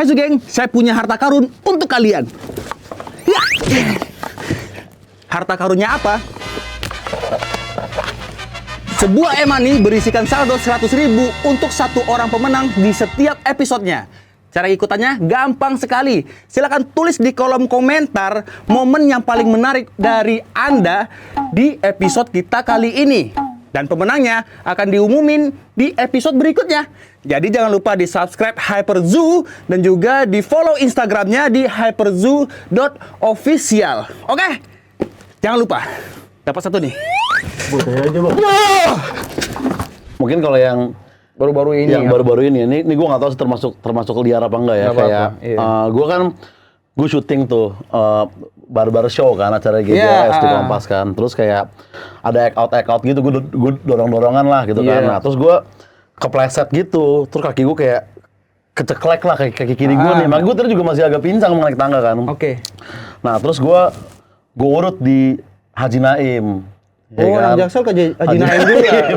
Hai Geng, saya punya harta karun untuk kalian. Ya. Harta karunnya apa? Sebuah e-money berisikan saldo 100.000 untuk satu orang pemenang di setiap episodenya. Cara ikutannya gampang sekali. Silakan tulis di kolom komentar momen yang paling menarik dari Anda di episode kita kali ini. Dan pemenangnya akan diumumin di episode berikutnya. Jadi jangan lupa di subscribe Hyperzoo dan juga di follow Instagramnya di hyperzoo.official. Oke? Jangan lupa. Dapat satu nih. Botanya aja bang. Mungkin kalau yang Baru-baru ini. yang baru-baru ini gue nggak tahu sih termasuk liar apa enggak ya. Nggak kayak apa-apa, iya. gue syuting tuh barbar show kan, acara GJS di Kompas kan. Terus kayak ada act out gitu, gue dorong-dorongan lah gitu kan. Nah terus gue kepleset gitu, terus kaki gue kayak keceklek lah, kaki kiri gue nih. Makanya gue tadi juga masih agak pincang naik tangga kan. Oke. Nah terus gue urut di Haji Naim. Ya Oh, kan? anak Jaksel ke Haji Naim dulu ya.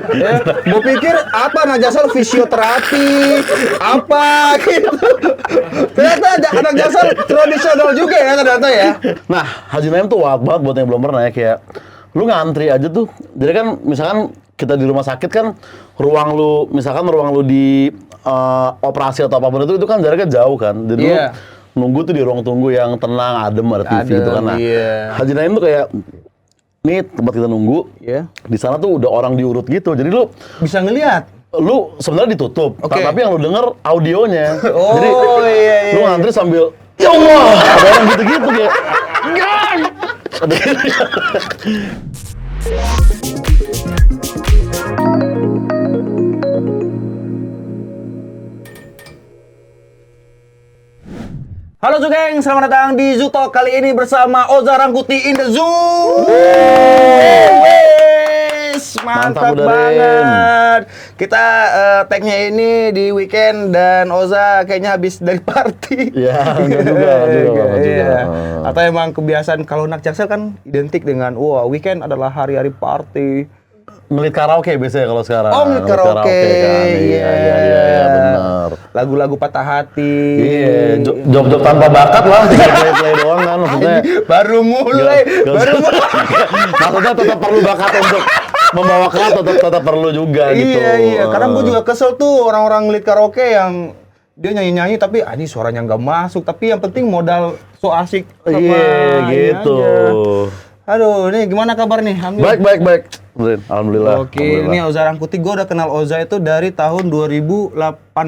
Gue pikir apa anak Jaksel fisioterapi, apa gitu. Ternyata anak Jaksel tradisional juga ya ternyata ya. Nah, Haji Naim tuh wild banget buat yang belum pernah ya, kayak lu ngantri aja tuh. Jadi kan misalkan kita di rumah sakit kan ruang lu di operasi atau apapun itu kan jaraknya jauh kan. Jadi lu nunggu tuh di ruang tunggu yang tenang, adem, ada TV gitu kan. Nah, Haji Naim tuh kayak nih tempat kita nunggu, di sana tuh udah orang diurut gitu. Jadi lu Bisa ngelihat. lu sebenarnya ditutup, tapi yang lu denger audionya. Oh, Jadi iya. lu ngantri sambil ya Allah, ada orang gitu-gitu kayak ada gitu. Halo Geng, selamat datang di Zoo Talk kali ini bersama Oza Rangkuti in the Zoo. Wes, mantap banget. Kita tag-nya ini di weekend dan Oza kayaknya habis dari party. Ya, enggak juga. Atau emang kebiasaan kalau anak Jaksel kan identik dengan weekend adalah hari-hari party. Ngelit karaoke biasanya kalau sekarang. Oh, ngelit karaoke. Kan. Iya, benar. Lagu-lagu patah hati. Iya, job-job tanpa bakat lah, play doang kan maksudnya. Baru mulai. Maksudnya tetap perlu bakat untuk membawa kelas, tetap perlu juga gitu. Iya. Karena gue juga kesel tuh orang-orang ngelit karaoke yang dia nyanyi-nyanyi tapi ini suaranya nggak masuk. Tapi yang penting modal so asik sama gitu. Aduh, ini gimana kabar nih? Baik. Alhamdulillah. Oke, ini Oza Rangkuti. Gue udah kenal Oza itu dari tahun 2018 19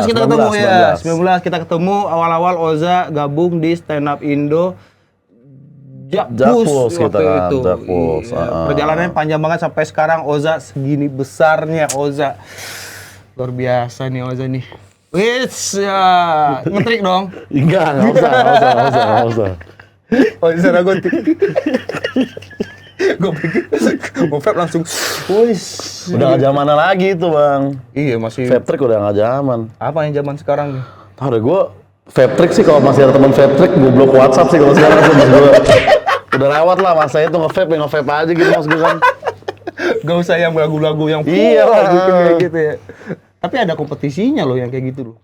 kita ketemu ya. 19 kita ketemu awal-awal Oza gabung di Stand Up Indo Jakpus kita kan, itu. Jakpus. Perjalanannya panjang banget sampai sekarang Oza segini besarnya Oza. Luar biasa nih Oza nih. Wits, ya. Ngetrik dong. Enggak usah. Oza Rangkuti. Gue pikir vape langsung udah gak zamannya lagi itu bang. Iya masih vape trick udah gak zaman. Apa yang zaman sekarang nih? Tahu deh gue vape trick sih, kalau masih ada teman vape trick gue blok WhatsApp sih kalau sekarang sih mas gue. Udah lewat lah masa itu nge-vape aja gitu mas gue kan. Gak usah yang lagu-lagu yang iya lah kayak gitu ya. Tapi ada kompetisinya loh yang kayak gitu loh.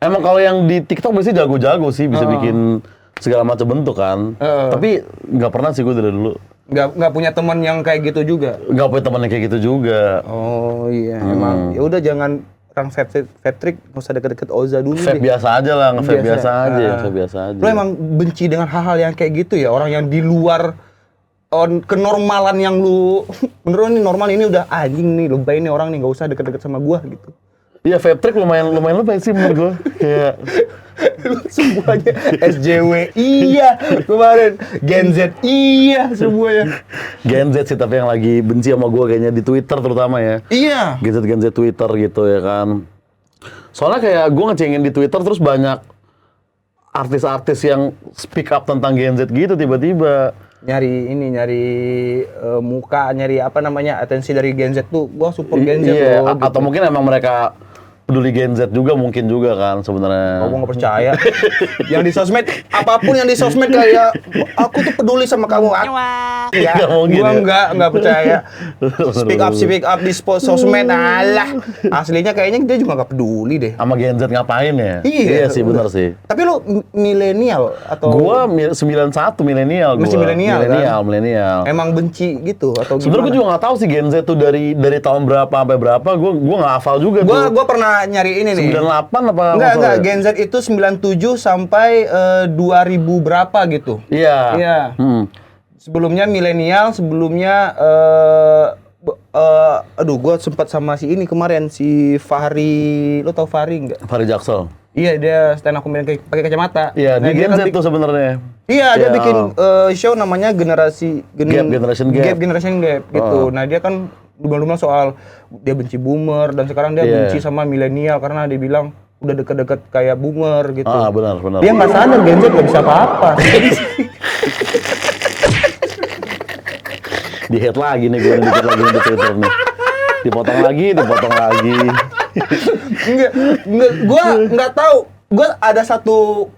Emang kalau yang di TikTok biasanya jago-jago sih, bisa bikin segala macam bentuk kan. Tapi nggak pernah sih gue dari dulu. Nggak punya teman yang kayak gitu juga. Nggak punya teman yang kayak gitu juga. Oh iya, emang. Ya udah jangan orang vape trick, nggak usah deket-deket Oza dulu Vape deh. biasa aja lah, nge-vape biasa aja. Lo emang benci dengan hal-hal yang kayak gitu ya, orang yang di luar kenormalan yang lu menurut ini normal, ini udah anjing nih, lebay nih orang nih, nggak usah deket-deket sama gua gitu. Iya, vape trick lumayan lebay sih menurut gua. Kayak semuanya SJW iya kemarin, Gen Z iya semuanya. Gen Z sih, tapi yang lagi benci sama gua kayaknya di Twitter terutama ya. Iya. Gen Z Twitter gitu ya kan. Soalnya kayak gua ngecengin di Twitter terus banyak artis-artis yang speak up tentang Gen Z gitu tiba-tiba. Nyari muka, nyari apa namanya, atensi dari Gen Z tuh. Gua support Gen Z iya, loh. atau gitu. mungkin emang mereka peduli Gen Z juga mungkin juga kan sebenarnya. Gua nggak percaya. Yang di sosmed, apapun yang di sosmed kayak aku tuh peduli sama kamu. Ya, Nggak mungkin gua ya. nggak percaya. Speak up di sosmed, alah. Aslinya kayaknya dia juga nggak peduli deh. Sama Gen Z ngapain ya? Iya, sih benar sih. Tapi lu milenial atau Gua 91 milenial gua. Masih milenial, kan? Milenial. emang benci gitu atau Sebenarnya gue gimana? juga nggak tahu sih Gen Z tuh dari tahun berapa sampai berapa. Gua nggak hafal juga tuh. Gua pernah nyari ini nih. 98 apa? Enggak, Gen Z itu 97 sampai 2000 berapa gitu. Iya. Iya. Hmm. Sebelumnya milenial, sebelumnya aduh, gue sempat sama si ini kemarin, si Fahri. Lo tau Fahri nggak? Fahri Jaksel. Iya, dia stand up comedian pakai kacamata. Iya, Nah, di dia Gen kan Z tuh sebenarnya. Iya, dia Iya. bikin show namanya Generation Gap. Generation Gap gitu. Nah, dia kan lumba-lumba soal dia benci boomer dan sekarang dia Iya. benci sama milenial karena dia bilang udah deket-deket kayak boomer gitu. Benar. Dia nggak sadar Gen Z nggak bisa apa-apa. Di hate lagi nih gue dikit lagi di Twitter nih. Dipotong lagi. Gua nggak tahu. Gua ada satu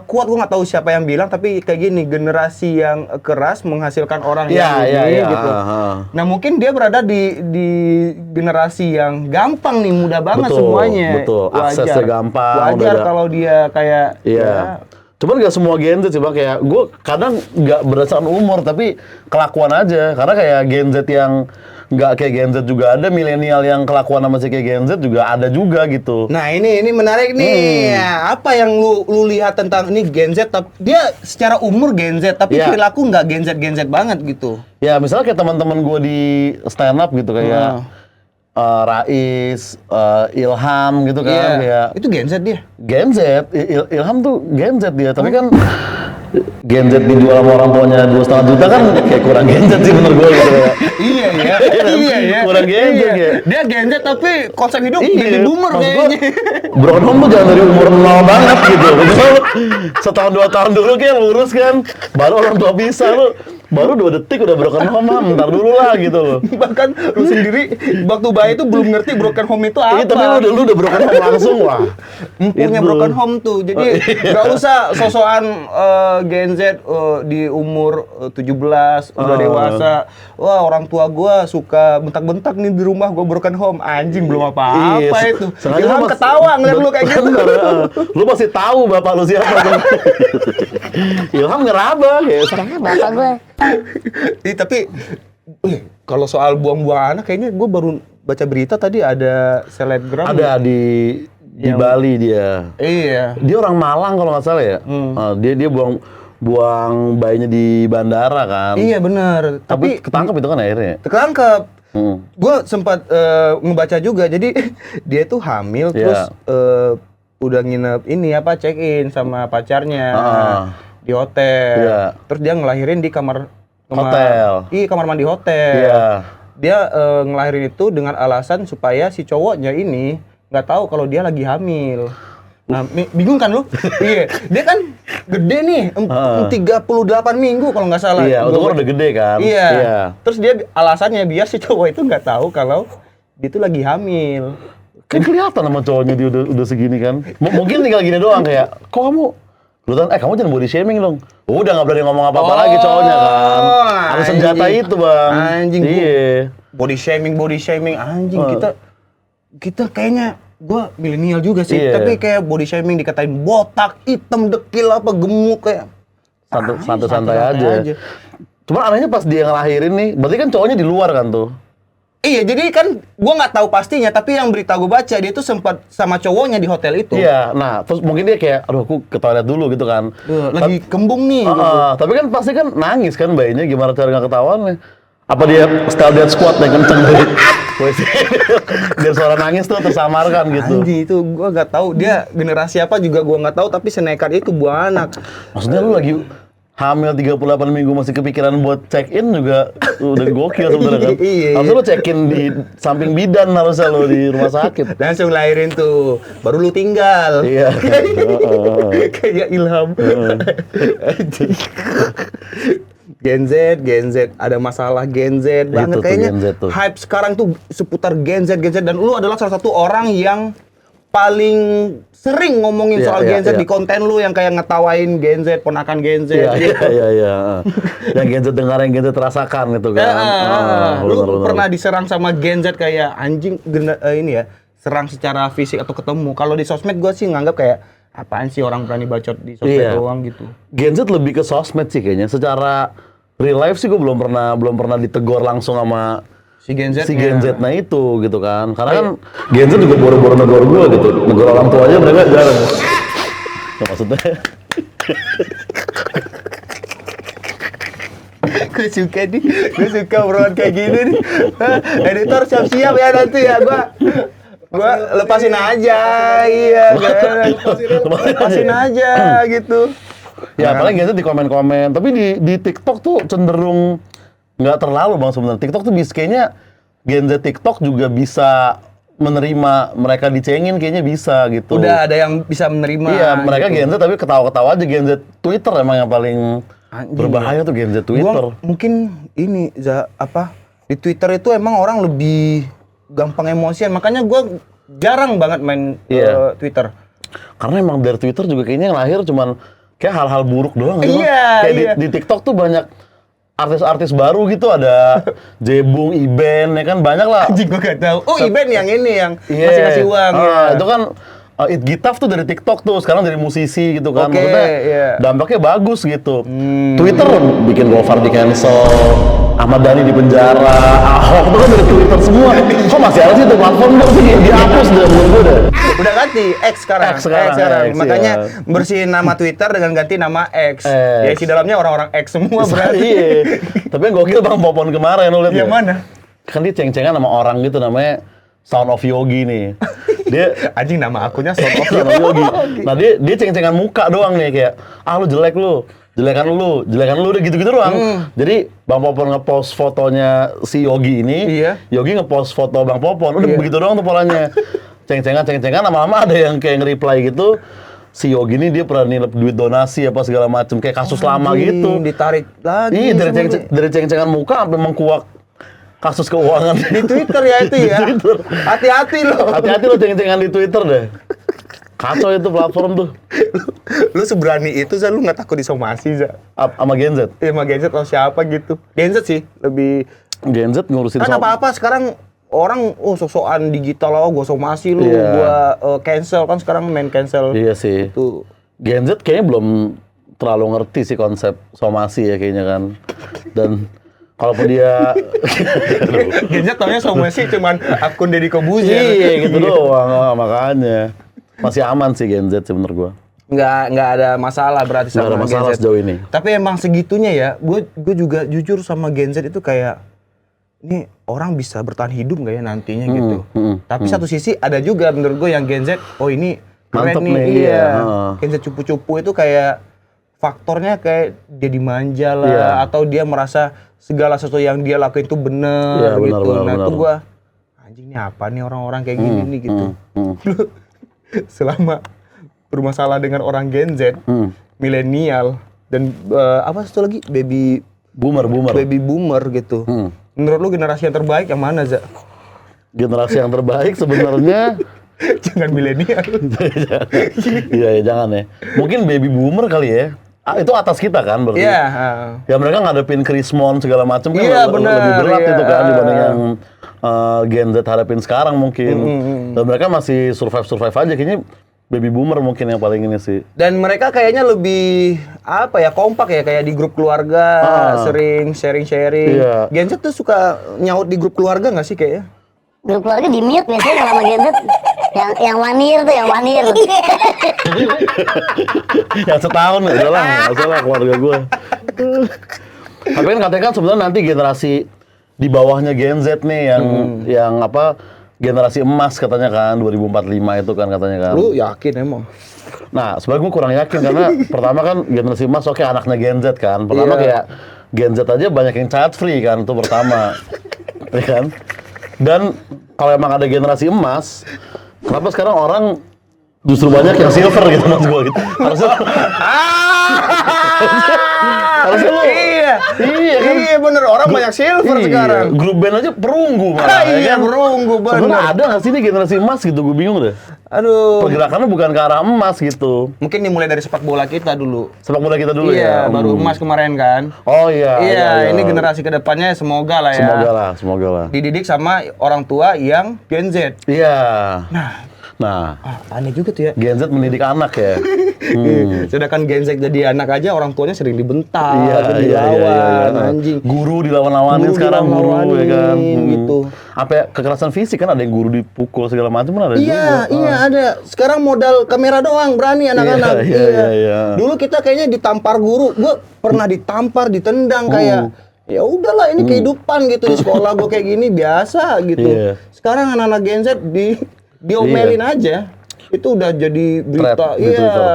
quote, gua nggak tahu siapa yang bilang, tapi kayak gini, generasi yang keras menghasilkan orang yang ini gitu. Nah, mungkin dia berada di generasi yang gampang nih, mudah banget Betul, semuanya. betul. Aksesnya gampang, Wajar udah kalau dia kayak Iya. Cuman gak semua Gen Z sih Bang, kayak gue kadang gak berdasarkan umur tapi kelakuan aja. Karena kayak Gen Z yang gak kayak Gen Z juga ada, milenial yang kelakuan sama si kayak Gen Z juga ada juga gitu. Nah, ini menarik nih. Apa yang lu lihat tentang ini Gen Z? Dia secara umur Gen Z, tapi Iya. perilaku nggak Gen Z banget gitu. Ya misalnya kayak teman-teman gue di stand up gitu kayak Rais, Ilham gitu kan, kayak Itu Gen Z dia. Gen Z, Ilham tuh Gen Z dia, tapi kan Gen Z dijual sama orang tuanya 2,5 juta kan kayak kurang Gen Z sih menurut gue gitu ya. Iya ya. Iya kan? Kurang Gen Z ya. Dia Gen Z tapi konsep hidup baby boomer maksud gua, kayaknya. Brown home tuh jangan dari umur 0 banget gitu. Betul. Setahun 2 tahun dulu kan lurus kan, baru orang tua bisa lu. Baru 2 detik udah broken home, ntar dulu lah gitu loh. Bahkan lu sendiri waktu bayi itu belum ngerti broken home itu apa. Iya, tapi lu udah broken home langsung, wah. Empunya Itu. broken home tuh. Jadi nggak usah sosokan Gen Z di umur 17 udah dewasa. Wah, orang tua gua suka bentak-bentak nih di rumah, gua broken home. Anjing, belum apa-apa Iya, itu. sengaja Ilham lu ketawa ngeliat lu kayak gitu. Bener, lu pasti tahu bapak lu siapa tuh. Ilham ngeraba kayak serangnya bapak gue. Tapi kalau soal buang-buang anak, kayaknya gue baru baca berita tadi ada selebgram. Ada di Bali dia. Iya. Dia orang Malang kalau nggak salah ya. Dia buang bayinya di bandara kan. Iya benar. Tapi ketangkep itu kan akhirnya. ketangkep. Gue sempat ngebaca juga. Jadi dia tuh hamil terus udah nginep ini check in sama pacarnya di hotel. Iya. Terus dia ngelahirin di kamar Hotel. Iya, kamar mandi hotel. Iya. Dia ngelahirin itu dengan alasan supaya si cowoknya ini nggak tahu kalau dia lagi hamil. Nah, bingung kan lu? Iya, dia kan gede nih, 38 minggu kalau nggak salah. Iya, untuk udah gede kan. Iya. Terus dia alasannya biar si cowok itu nggak tahu kalau dia itu lagi hamil. Kan kelihatan sama cowoknya dia udah segini kan. Mungkin tinggal gini doang kayak, kok kamu kamu jangan body shaming dong. Udah nggak berani ngomong apa-apa lagi cowoknya kan. Ada senjata itu bang. Anjing. Iya. Body shaming anjing. Kita kayaknya gua milenial juga sih, Iya. tapi kayak body shaming dikatain botak, hitam, dekil apa gemuk kayak Santai-santai aja. Cuman anehnya pas dia ngelahirin nih, berarti kan cowoknya di luar kan tuh. Iya, jadi kan gua nggak tahu pastinya, tapi yang berita gua baca dia tuh sempat sama cowoknya di hotel itu. Iya, nah terus mungkin dia kayak, aduh aku ke toilet dulu gitu kan. Lagi kembung nih. Gitu. Tapi kan pasti kan nangis kan bayinya, gimana cara nggak ketahuan nih? Apa dia style dead squat yang kenceng dari WC? Biar suara nangis tuh tersamarkan gitu. Anjing, itu gua nggak tahu dia generasi apa juga gua nggak tahu, tapi senekat itu buah anak. Maksudnya lu lagi hamil 38 minggu masih kepikiran buat check in juga udah gokil sebenarnya kan. Iya. Harusnya lu check in di samping bidan harusnya lu di rumah sakit. Langsung lahirin tuh, baru lu tinggal. Iya. Kayak Ilham. Anjing. Gen Z, ada masalah Gen Z banget tuh kayaknya. Gen Z tuh. Hype sekarang tuh seputar Gen Z dan lu adalah salah satu orang yang paling sering ngomongin Iya, soal iya, Gen Z iya. di konten lu yang kayak ngetawain Gen Z, ponakan Gen Z Iya, gitu. iya. Yang Gen Z dengar, yang Gen Z rasakan itu kan. Lu Bener. pernah diserang sama Gen Z kayak anjing ini ya, serang secara fisik atau ketemu. Kalau di sosmed gua sih nganggap kayak apaan sih orang berani bacot di sosmed Iya. doang gitu. Gen Z lebih ke sosmed sih kayaknya. Secara real life sih gue belum pernah ditegur langsung sama Si Gen Z. si Gen Z nah itu gitu kan. Karena kan Gen Z juga boro-boro negor gue gitu. Negor orang tua aja mereka jarang. Nah, maksudnya Gue suka obrolan kayak gini nih. Editor siap-siap ya nanti ya gua lepasin aja, iya kan. Lepasin aja gitu. ya apalagi Gen Z di komen-komen. Tapi di TikTok tuh cenderung nggak terlalu bang sebenarnya. TikTok tuh kayaknya Gen Z TikTok juga bisa menerima mereka dicengin kayaknya bisa gitu. Udah ada yang bisa menerima. Iya, mereka gitu. Gen Z tapi ketawa-ketawa aja. Gen Z Twitter emang yang paling Anjing, berbahaya tuh Gen Z Twitter. Gua mungkin ini di Twitter itu emang orang lebih gampang emosian, makanya gua jarang banget main Twitter. Karena emang dari Twitter juga kayaknya yang lahir cuman kayak hal-hal buruk doang gitu. Iya, Kayak iya. Di TikTok tuh banyak artis-artis baru gitu, ada Jebung, Iben, ya kan banyak lah. Anjing gua gak tahu. Oh, Iben yang ini yang Iya. masih ngasih uang ya. Itu kan It Gitaf tuh dari TikTok tuh, sekarang dari musisi gitu kan. Oke, Maksudnya iya. dampaknya bagus gitu. Twitter bikin Gofar di cancel, Ahmad Dhani di penjara, Ahok tuh kan dari Twitter semua. Kok masih ada sih tuh platform tuh dihapus deh menurut gue deh. Udah ganti X sekarang. X sekarang, X, Makanya iya. bersihin nama Twitter dengan ganti nama X. X. Ya isi dalamnya orang-orang X semua berarti. Iya. Tapi yang gokil Bang Popon kemarin lu lihat Yang mana? Kan dia ceng-cengan sama orang gitu namanya Sound of Yogi nih. Dia Anjing nama akunnya Sound of Sound of Yogi. Nah dia ceng-cengan muka doang nih kayak lu jelek lu. Jelekan lu udah gitu-gitu doang. Jadi Bang Popon ngepost fotonya si Yogi ini, Iya. Yogi ngepost foto Bang Popon. Udah begitu doang tuh polanya. Ceng-cengan lama-lama ada yang kayak nge-reply gitu. Si Yogi ini dia pernah nilep duit donasi apa segala macem kayak kasus lama gitu. Ditarik lagi. Iya semuanya. dari ceng-cengan muka sampai mengkuak kasus keuangan Di Twitter ya itu ya. Twitter. Hati-hati loh. Hati-hati lo ceng-cengan di Twitter deh. Kacau itu platform tuh. Lu seberani itu, Za, lu nggak takut disomasi, Za? Sama Gen Z. Ya sama Gen Z atau siapa gitu. Gen Z sih lebih. Gen Z ngurusin Kan apa-apa sekarang orang sok-sokan digital gue somasi lu, Iya. gua cancel kan sekarang main cancel. Iya sih. Itu. Gen Z kayaknya belum terlalu ngerti sih konsep somasi ya kayaknya kan. Dan kalaupun dia Gen Z taunya somasi cuman akun Deddy Kobuzier. iya gitu doang makanya. Masih aman sih Gen Z sih menurut gua. Nggak ada masalah berarti Nggak sama ada masalah Gen Z. sejauh ini. Tapi emang segitunya ya, gue juga jujur sama Gen Z itu kayak ini orang bisa bertahan hidup nggak ya nantinya gitu. Tapi satu sisi ada juga menurut gue yang Gen Z, oh ini keren Mantep nih, nih, iya. iya. Gen Z cupu-cupu itu kayak faktornya kayak dia dimanja lah, Iya. atau dia merasa segala sesuatu yang dia lakuin itu bener Iya, benar, gitu. benar, Nah itu benar. gue, anjing ini apa nih orang-orang kayak gini nih gitu. Selama bermasalah dengan orang Gen Z, milenial dan apa satu lagi baby Boomer. boomer gitu. Menurut lu generasi yang terbaik yang mana, Za? Generasi yang terbaik sebenarnya Jangan milenial. iya jangan ya. Mungkin baby boomer kali ya. Itu atas kita kan berarti. Iya. Ya mereka ngadepin Krismon segala macam kan Iya, lebih benar, berat iya. itu kan dibanding yang Gen Z hadapin sekarang mungkin. Dan mereka masih survive aja kayaknya. Baby boomer mungkin yang paling ini sih. Dan mereka kayaknya lebih apa ya, kompak ya, kayak di grup keluarga, sering sharing-sharing. Iya. Gen Z tuh suka nyaut di grup keluarga nggak sih kayaknya? Grup keluarga di mute biasanya kalau sama Gen Z. Yang wanir tuh, yang wanir. Yang setahun nggak salah keluarga gue. Tapi kan katanya kan sebenarnya nanti generasi di bawahnya Gen Z nih yang apa generasi emas katanya kan 2045 itu kan katanya kan. Lu yakin emang? Nah, sebenarnya gue kurang yakin karena pertama kan generasi emas oke anaknya Gen Z kan. Pertama Iya. kayak Gen Z aja banyak yang child free kan itu pertama. Ya kan? Dan kalau emang ada generasi emas, kenapa sekarang orang justru banyak yang silver gitu mas gue gitu. Harusnya Harusnya lu. Iya. Iya kan? Iya bener, orang banyak silver Iya, sekarang. grup band aja perunggu malah. Iya, perunggu, bener. Sebenarnya ada nggak sih ini generasi emas gitu? Gue bingung deh. Aduh. Pergerakannya bukan ke arah emas gitu. Mungkin dimulai dari sepak bola kita dulu. Sepak bola kita dulu Iya, ya. baru emas kemarin kan. Oh iya. Iya, ini generasi kedepannya semoga lah ya. Semoga lah. Dididik sama orang tua yang Gen Z. Iya. Nah, Aneh juga tuh ya. Gen Z mendidik anak ya. Sedangkan Gen Z jadi anak aja orang tuanya sering dibentak, Iya, dilawan, anjing. Guru dilawan-lawanin Guru sekarang dilawan-lawanin, ya kan. gitu. Apa ya, kekerasan fisik kan ada yang guru dipukul segala macam kan ada Iya, juga. iya ada. Sekarang modal kamera doang berani anak-anak. Iya. Dulu kita kayaknya ditampar guru. Gue pernah ditampar, ditendang kayak ya udahlah ini kehidupan gitu di sekolah gue kayak gini biasa gitu. Iya. Sekarang anak-anak Gen Z diomelin aja. Itu udah jadi berita. Trap di Twitter.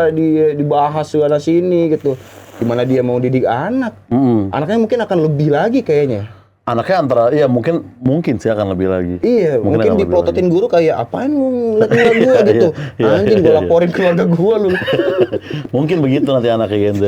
Dibahas sana sini gitu. Gimana dia mau didik anak? Anaknya mungkin akan lebih lagi kayaknya. Anaknya antara iya mungkin sih akan lebih lagi. Iya, mungkin akan lebih diprototin lagi. guru kayak apain lu ngeliat gue gitu. Iya, Anjing iya, gue iya. laporin keluarga gue lu. Mungkin begitu nanti anaknya Gen Z.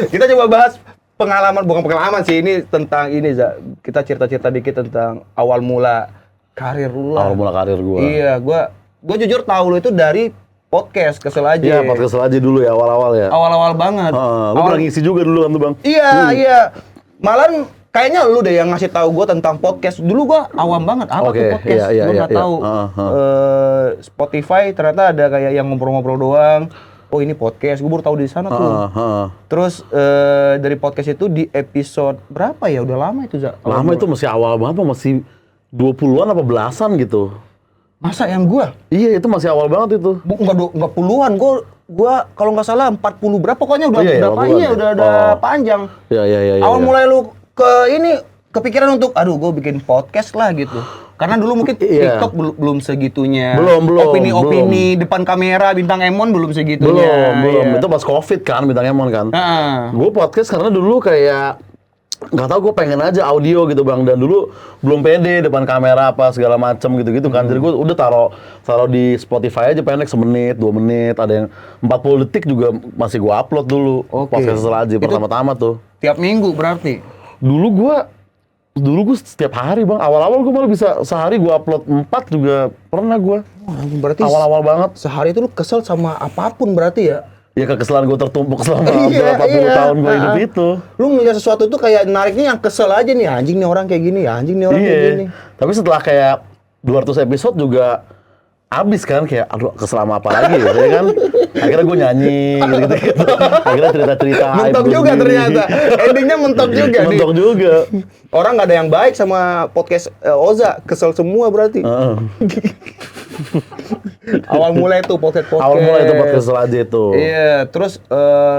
Kita coba bahas pengalaman, bukan pengalaman sih, ini tentang ini Za. Kita cerita-cerita dikit tentang awal mula karir lu lah. Awal mula karir gua. Iya, gua jujur tahu lu itu dari podcast Kesel Aja. Iya, podcast aja dulu ya awal-awal ya. Awal-awal banget. Lu pernah ngisi juga dulu kan tuh, Bang? Iya. Malahan kayaknya lu deh yang ngasih tahu gua tentang podcast. Dulu gua awam banget apa Oke, tuh podcast. iya, Gua nggak iya. tahu. Spotify ternyata ada kayak yang ngobrol-ngobrol doang. Oh ini podcast, gue baru tahu di sana tuh. Terus dari podcast itu di episode berapa ya? Udah lama itu, Za. Lama itu masih awal banget, masih 20-an apa belasan gitu. Masa yang gua? Iya, itu masih awal banget itu. Enggak puluhan. Gua kalau nggak salah 40 berapa pokoknya udah Oh, iya, berapa 80-an iya ya? udah panjang. Iya. Awal mulai lu ke ini kepikiran untuk aduh gue bikin podcast lah gitu. Karena dulu mungkin Iya. TikTok belum segitunya. Belum, Opini-opini depan kamera bintang Emon belum segitunya. Belum. Iya. Itu pas Covid kan, Bintang Emon kan. Heeh. Gue podcast karena dulu kayak nggak tahu gue pengen aja audio gitu Bang, dan dulu belum pede depan kamera apa segala macem gitu kan. Jadi gue udah taruh di Spotify aja pendek 1 menit 2 menit, ada yang 40 detik juga masih gue upload dulu. Oke. Podcast Kesel Aja Itu- pertama-tama tuh. Tiap minggu berarti. Dulu gue setiap hari Bang, awal-awal gue malah bisa sehari gue upload 4 juga pernah gue. Berarti Awal-awal banget. sehari itu lu kesel sama apapun berarti ya? Ya kekesalan gue tertumpuk selama Iya, hampir 40 iya. tahun gue hidup itu. Lu ngeliat sesuatu tuh kayak nariknya yang kesel aja nih, anjing nih orang kayak gini, anjing nih orang kayak gini. Tapi setelah kayak 200 episode juga abis kan, kayak aduh kesel sama apa lagi ya kan. Akhirnya gue nyanyi gitu. Akhirnya cerita-cerita aib Mentok gue juga sendiri. ternyata. Endingnya mentok juga nih. Mentok juga. Orang nggak ada yang baik sama podcast Oza, kesel semua berarti. Heeh. Awal mulai tuh podcast. Awal mulai itu podcast Kesel Aja itu. Iya, terus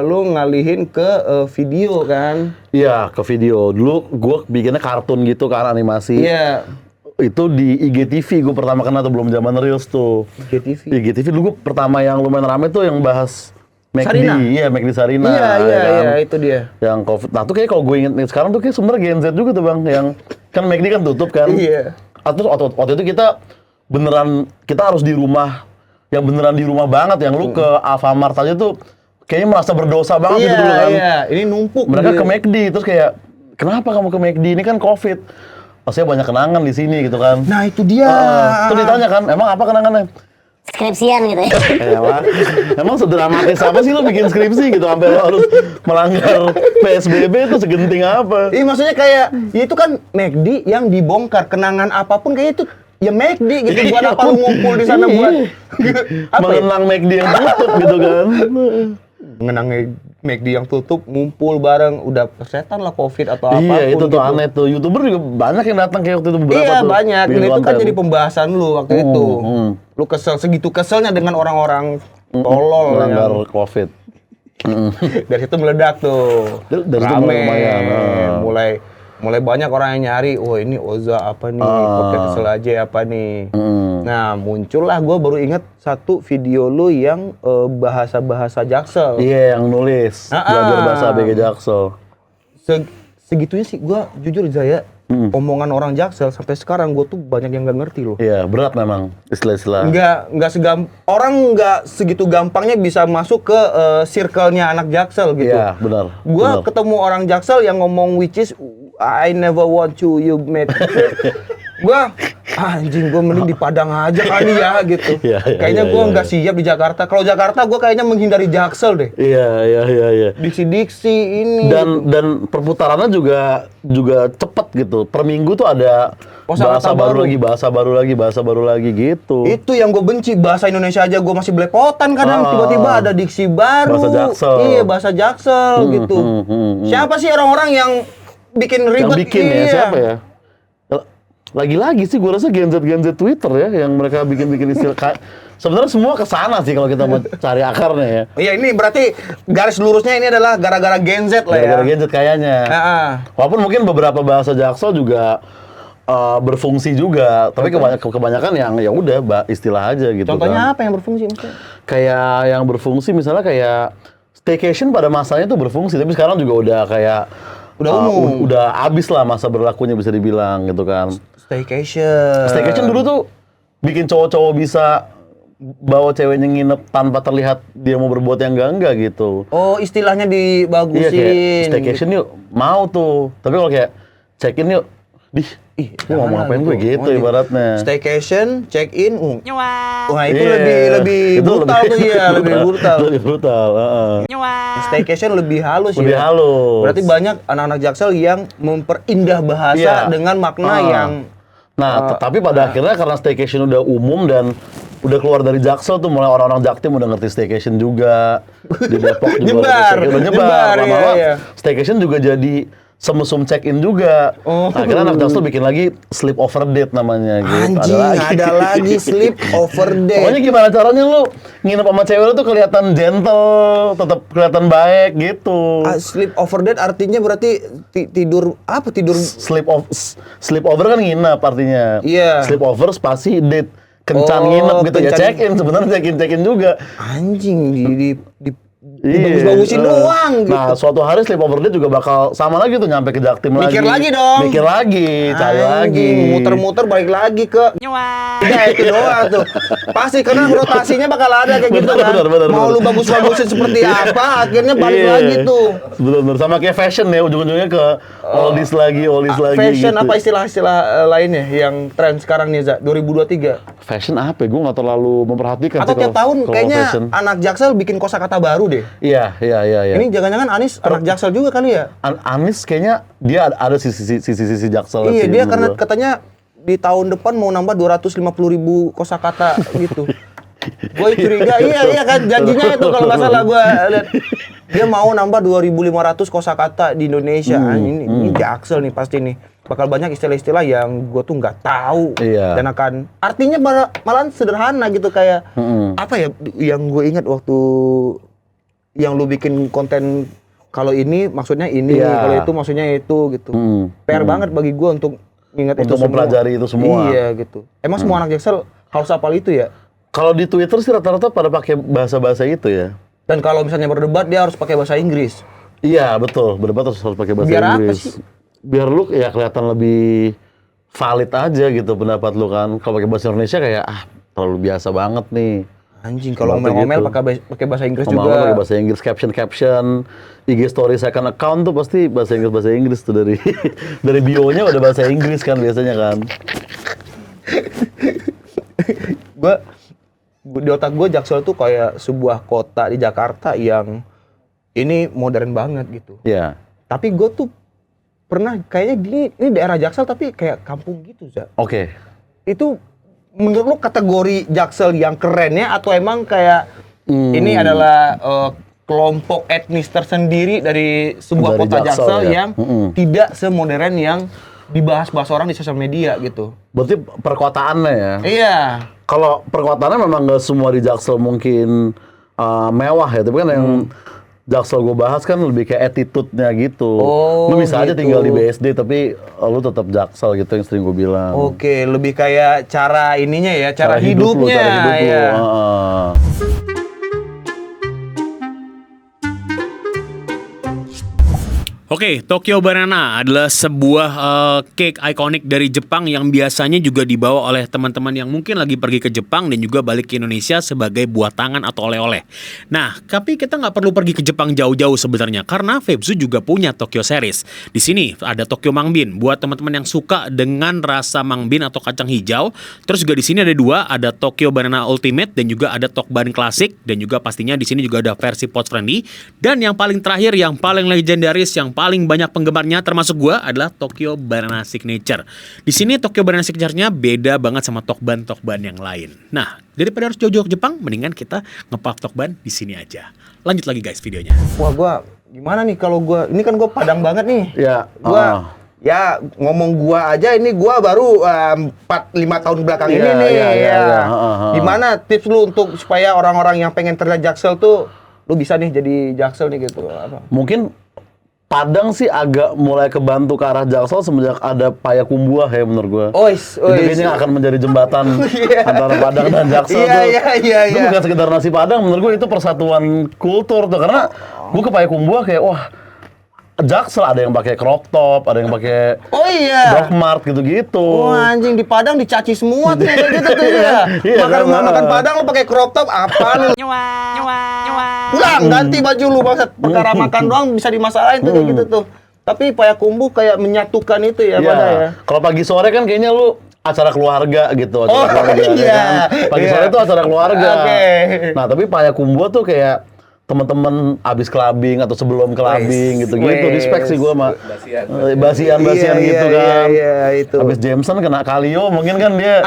lu ngalihin ke video kan? Iya, ke video. Dulu gue bikinnya kartun gitu kan, animasi. Iya. Itu di IGTV gue pertama kena tuh, belum zaman Reels tuh. IGTV. IGTV dulu gue pertama yang lumayan rame tuh yang bahas McD. Sarina? Iya, McD Sarina. Iya, kan? itu dia. Yang COVID. Nah tuh kayak kalau gue inget sekarang tuh kayak sebenarnya Gen Z juga tuh Bang, yang kan McD kan tutup kan. Iya. Terus waktu itu kita harus di rumah, yang beneran di rumah banget, yang lu ke Alfamart aja tuh kayaknya merasa berdosa banget gitu dulu kan. Iya, ini numpuk. Mereka dia. ke McD terus kayak kenapa kamu ke McD, ini kan COVID. Maksudnya banyak kenangan di sini gitu kan. Nah, itu dia. Terus ditanya kan, emang apa kenangannya? Skripsian gitu ya. Emang sedramatis apa sih lo bikin skripsi gitu sampai lo harus melanggar PSBB itu segenting apa? Iya, maksudnya kayak ya itu kan McD yang dibongkar, kenangan apapun kayak itu ya McD gitu. Buat apa lu ngumpul di sana buat apa ya? Mengenang McD yang tutup gitu kan. Mengenang McD yang tutup, ngumpul bareng, udah persetan lah COVID atau apapun. Iya, itu tuh gitu. aneh tuh. YouTuber juga banyak yang datang kayak waktu itu beberapa Iya tuh. banyak, bikin dan itu kan konten. jadi pembahasan lu waktu itu. Lu kesel, segitu keselnya dengan orang-orang tolol melanggar yang COVID. dari situ meledak tuh. Dari situ Rame, lumayan, mulai banyak orang yang nyari, oh ini Oza apa nih, podcast Kesel Aja apa nih. Nah muncullah, gue baru inget satu video lu yang bahasa-bahasa Jaksel. Iya, yang nulis. Belajar bahasa BG Jaksel. Segitunya sih gue jujur Zaya omongan orang Jaksel sampai sekarang gue tuh banyak yang nggak ngerti loh. Iya, berat memang istilah-istilah. Orang nggak segitu gampangnya bisa masuk ke circle-nya anak Jaksel gitu. Iya, benar. Gue benar. ketemu orang Jaksel yang ngomong which is I never want you met. Gue anjing, gue mending di Padang aja kali ya gitu. Iya, Kayaknya gue nggak siap di Jakarta. Kalau Jakarta gue kayaknya menghindari Jaksel deh. Iya. Diksi-diksi ini. Dan perputarannya juga cepet gitu. Per minggu tuh ada Kosakata bahasa baru lagi gitu. Itu yang gue benci, bahasa Indonesia aja gue masih belepotan kadang, tiba-tiba ada diksi baru. Bahasa Jaksel. Iya, bahasa Jaksel gitu. Siapa sih orang-orang yang bikin ribet? Yang bikin ya, siapa ya? Lagi-lagi sih gue rasa Gen Z Twitter ya yang mereka bikin istilah sebenarnya semua kesana sih kalau kita mau cari akarnya ya. Iya, ini berarti garis lurusnya ini adalah gara-gara Gen Z lah ya. Gara-gara Gen Z kayaknya. Walaupun mungkin beberapa bahasa Jaksel juga berfungsi juga, tapi kebanyakan yang ya udah istilah aja gitu. Contohnya kan. apa yang berfungsi maksudnya? Kayak yang berfungsi misalnya kayak staycation pada masanya itu berfungsi, tapi sekarang juga udah kayak Udah umum. Udah abis lah masa berlakunya bisa dibilang gitu kan. Staycation dulu tuh bikin cowok-cowok bisa bawa ceweknya nginep tanpa terlihat dia mau berbuat yang enggak gitu. Oh, istilahnya dibagusin. Iya, kayak staycation yuk, mau tuh. Tapi kalau kayak check-in yuk, lu mau ngapain gue gitu ibaratnya. Staycation, check-in, wah itu Iya. lebih Itu brutal tuh ya, lebih brutal. Lebih brutal, Staycation lebih halus Lebih ya. halus. Berarti banyak anak-anak Jaksel yang memperindah bahasa Iya. dengan makna yang Nah, tapi pada akhirnya karena staycation udah umum dan udah keluar dari Jaksel tuh mulai orang-orang Jaktim udah ngerti staycation juga. Di Depok juga Nyebar, udah nyebar. nyebar, Lama-lama iya. staycation juga jadi semesum check-in juga. Oh. Nah, akhirnya anak Jaksel bikin lagi sleep over date namanya gitu. anjing, ada lagi sleep over Pokoknya day. gimana caranya lu nginep sama cewek lu tuh kelihatan gentle, tetap kelihatan baik gitu. Sleep over day artinya berarti tidur apa? Tidur Sleep over kan nginep artinya. Iya. Sleep over spasi date. Kencan Oh, nginep gitu ya, kencan. check-in sebenarnya check-in juga. anjing Iya. dibagus-bagusin doang gitu. Nah, suatu hari sleep over date juga bakal sama lagi tuh nyampe ke Jaktim lagi. Mikir lagi dong. Mikir lagi, cari lagi. Anjing, muter-muter balik lagi ke ya itu doang tuh. Pasti karena rotasinya bakal ada kayak gitu kan. Benar, Mau benar. lu bagus-bagusin seperti apa, akhirnya balik Iya. lagi tuh. Bener-bener sama kayak fashion ya, ujung-ujungnya ke oldies lagi Fashion gitu. apa istilah-istilah lainnya yang tren sekarang nih, Za? 2023. Fashion apa ya? Gue nggak terlalu memperhatikan Atau sih tiap tahun kalau kayaknya fashion. anak Jaksel bikin kosakata baru deh. Iya. Ini jangan-jangan Anis anak Jaksel juga kali ya? Anis kayaknya dia ada sisi Jaksel Iya, sih dia menurut karena gua. katanya di tahun depan mau nambah 250.000 kosakata gitu. Gue curiga, iya kan janjinya itu kalau nggak salah gue lihat. Dia mau nambah 2.500 kosakata di Indonesia. Ini Jaksel nih pasti nih. Bakal banyak istilah-istilah yang gue tuh nggak tahu. Iya. Dan akan artinya malah sederhana gitu kayak apa ya yang gue ingat waktu yang lu bikin konten kalau ini maksudnya ini, Iya. kalau itu maksudnya itu gitu. PR banget bagi gue untuk ingat itu Untuk semua. mempelajari itu semua. Iya gitu. Emang semua anak Jaksel harus hafal itu ya? Kalau di Twitter sih rata-rata pada pakai bahasa-bahasa itu ya. Dan kalau misalnya berdebat dia harus pakai bahasa Inggris. Iya, betul. Berdebat harus pakai bahasa Biar apa Inggris. sih? Biar lu ya kelihatan lebih valid aja gitu pendapat lu kan. Kalau pakai bahasa Indonesia kayak terlalu biasa banget nih. Anjing, kalau Seperti ngomel-ngomel gitu. pakai bahasa Inggris Ngomong-ngomong juga. pakai bahasa Inggris, caption, IG story second account tuh pasti bahasa Inggris tuh dari dari bio-nya udah bahasa Inggris kan biasanya kan. Di otak gue Jaksel tuh kayak sebuah kota di Jakarta yang ini modern banget gitu. Iya. Tapi gue tuh pernah kayaknya ini daerah Jaksel tapi kayak kampung gitu, Za. Oke. Itu menurut lu kategori Jaksel yang kerennya atau emang kayak ini adalah kelompok etnis tersendiri dari sebuah Dari kota Jaksel, Jaksel ya? yang tidak semodern yang dibahas-bahas orang di sosial media gitu. Berarti perkotaannya ya. Iya. Kalau perkotaannya memang nggak semua di Jaksel mungkin mewah ya, tapi kan yang Jaksel gue bahas kan lebih kayak attitude-nya gitu. Oh, lu bisa aja gitu. tinggal di BSD tapi lu tetap Jaksel gitu yang sering gue bilang. Oke, lebih kayak cara ininya ya, cara hidup lu, hidupnya. cara hidup lu. Ya. Oke, Tokyo Banana adalah sebuah cake ikonik dari Jepang yang biasanya juga dibawa oleh teman-teman yang mungkin lagi pergi ke Jepang dan juga balik ke Indonesia sebagai buah tangan atau oleh-oleh. Nah, tapi kita nggak perlu pergi ke Jepang jauh-jauh sebenarnya karena Febsu juga punya Tokyo Series. Di sini ada Tokyo Mangbin buat teman-teman yang suka dengan rasa mangbin atau kacang hijau. Terus juga di sini ada dua, ada Tokyo Banana Ultimate dan juga ada Tokban Classic dan juga pastinya di sini juga ada versi pot friendly. Dan yang paling terakhir, yang paling legendaris, yang paling banyak penggemarnya termasuk gua adalah Tokyo Banana Signature. Di sini Tokyo Banana Signature-nya beda banget sama Tokban yang lain. Nah, daripada harus jauh-jauh ke Jepang, mendingan kita ngepak Tokban di sini aja. Lanjut lagi guys videonya. Wah, gua gimana nih kalau gua ini kan gua Padang banget nih. Ya, Gua ya ngomong gua aja ini gua baru 4-5 tahun belakang Iya, ini nih. iya, iya, iya. Gimana tips lu untuk supaya orang-orang yang pengen terlihat Jaksel tuh lu bisa nih jadi Jaksel nih gitu apa? mungkin Padang sih agak mulai kebantu ke arah Jaksel semenjak ada Payakumbuh ya menurut gua. Itu kayaknya akan menjadi jembatan antara Padang dan Jaksel tuh. Itu bukan sekedar nasi Padang, menurut gua itu persatuan kultur tuh. Karena gua ke Payakumbuh kayak wah, Jaksel ada yang pakai crop top, ada yang pakai Doc Mart gitu-gitu. Wah, anjing di Padang dicaci semua tuh kayak gitu tuh ya. Makan Padang lu pakai crop top apaan lu? Pulang ganti baju lu bangsat. Perkara makan doang bisa dimasalahin tuh kayak gitu tuh. Tapi Payakumbuh kayak menyatukan itu ya pada ya. Kalau pagi sore kan kayaknya lu acara keluarga gitu, keluarga, ya kan? Pagi sore itu acara keluarga. Nah, tapi Payakumbuh tuh kayak teman-teman abis clubbing atau sebelum clubbing gitu-gitu, respect sih gua sama basian gitu kan. Iya, itu. Abis Jameson kena Kalio mungkin kan dia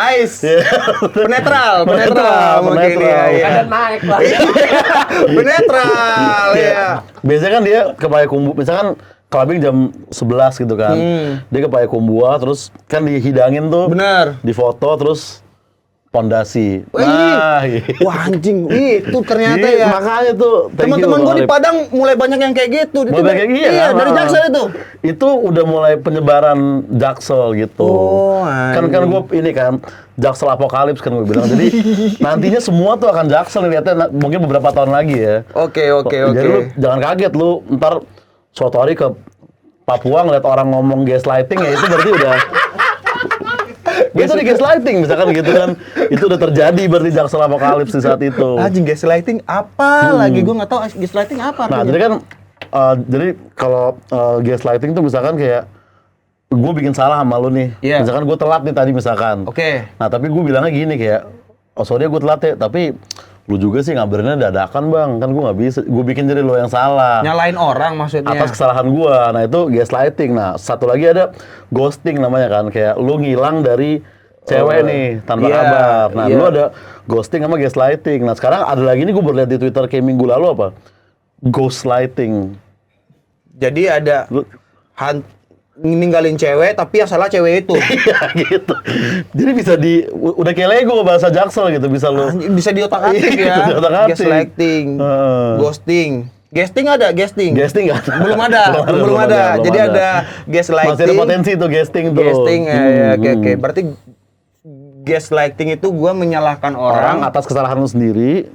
penetral mungkin ya. Ada naik lah. Penetral ya. Biasanya kan dia ke Payakumbuh, misalkan clubbing jam 11 gitu kan. Dia ke Payakumbuh terus kan dihidangin tuh. Bener. Di foto terus pondasi. Wah, anjing, itu ternyata ya. Makanya tuh teman-teman gue di Padang mulai banyak yang kayak gitu. Mulai kayak gitu iya, dari Jaksel itu. Itu udah mulai penyebaran Jaksel gitu. Kan gue ini kan Jaksel Apokalips kan gue bilang. Jadi nantinya semua tuh akan Jaksel lihatnya mungkin beberapa tahun lagi ya. Oke. Jadi lu jangan kaget lu ntar suatu hari ke Papua ngeliat orang ngomong gaslighting ya itu berarti udah itu di gaslighting misalkan gitu kan. Itu udah terjadi berarti Jaksel Apokalips di saat itu. Anjing gaslighting apa lagi? Gue nggak tahu gaslighting apa artinya. Nah, jadi kan jadi kalau gaslighting tuh misalkan kayak gue bikin salah sama lu nih. Misalkan gue telat nih tadi misalkan. Nah, tapi gue bilangnya gini kayak oh sorry gue telat ya, tapi lu juga sih ngabarinnya dadakan bang, kan gue nggak bisa, gue bikin jadi lo yang salah. Nyalain orang maksudnya. Atas kesalahan gue, nah itu gaslighting. Nah satu lagi ada ghosting namanya kan, kayak lu ngilang dari cewek nih tanpa kabar. Nah lu ada ghosting sama gaslighting. Nah sekarang ada lagi nih gue baru lihat di Twitter kayak minggu lalu apa? Ghostlighting. Jadi ada ninggalin cewek tapi yang salah cewek itu. Iya gitu. Jadi bisa udah kayak Lego bahasa Jaksel gitu, bisa lu bisa diotak-atik ya. Gaslighting, ghosting. Gasting ada, gasting nggak? Belum ada. Jadi ada gaslighting. Masih ada potensi tuh gasting tuh. Gasting oke. Berarti gaslighting itu gua menyalahkan orang atas kesalahan lu sendiri.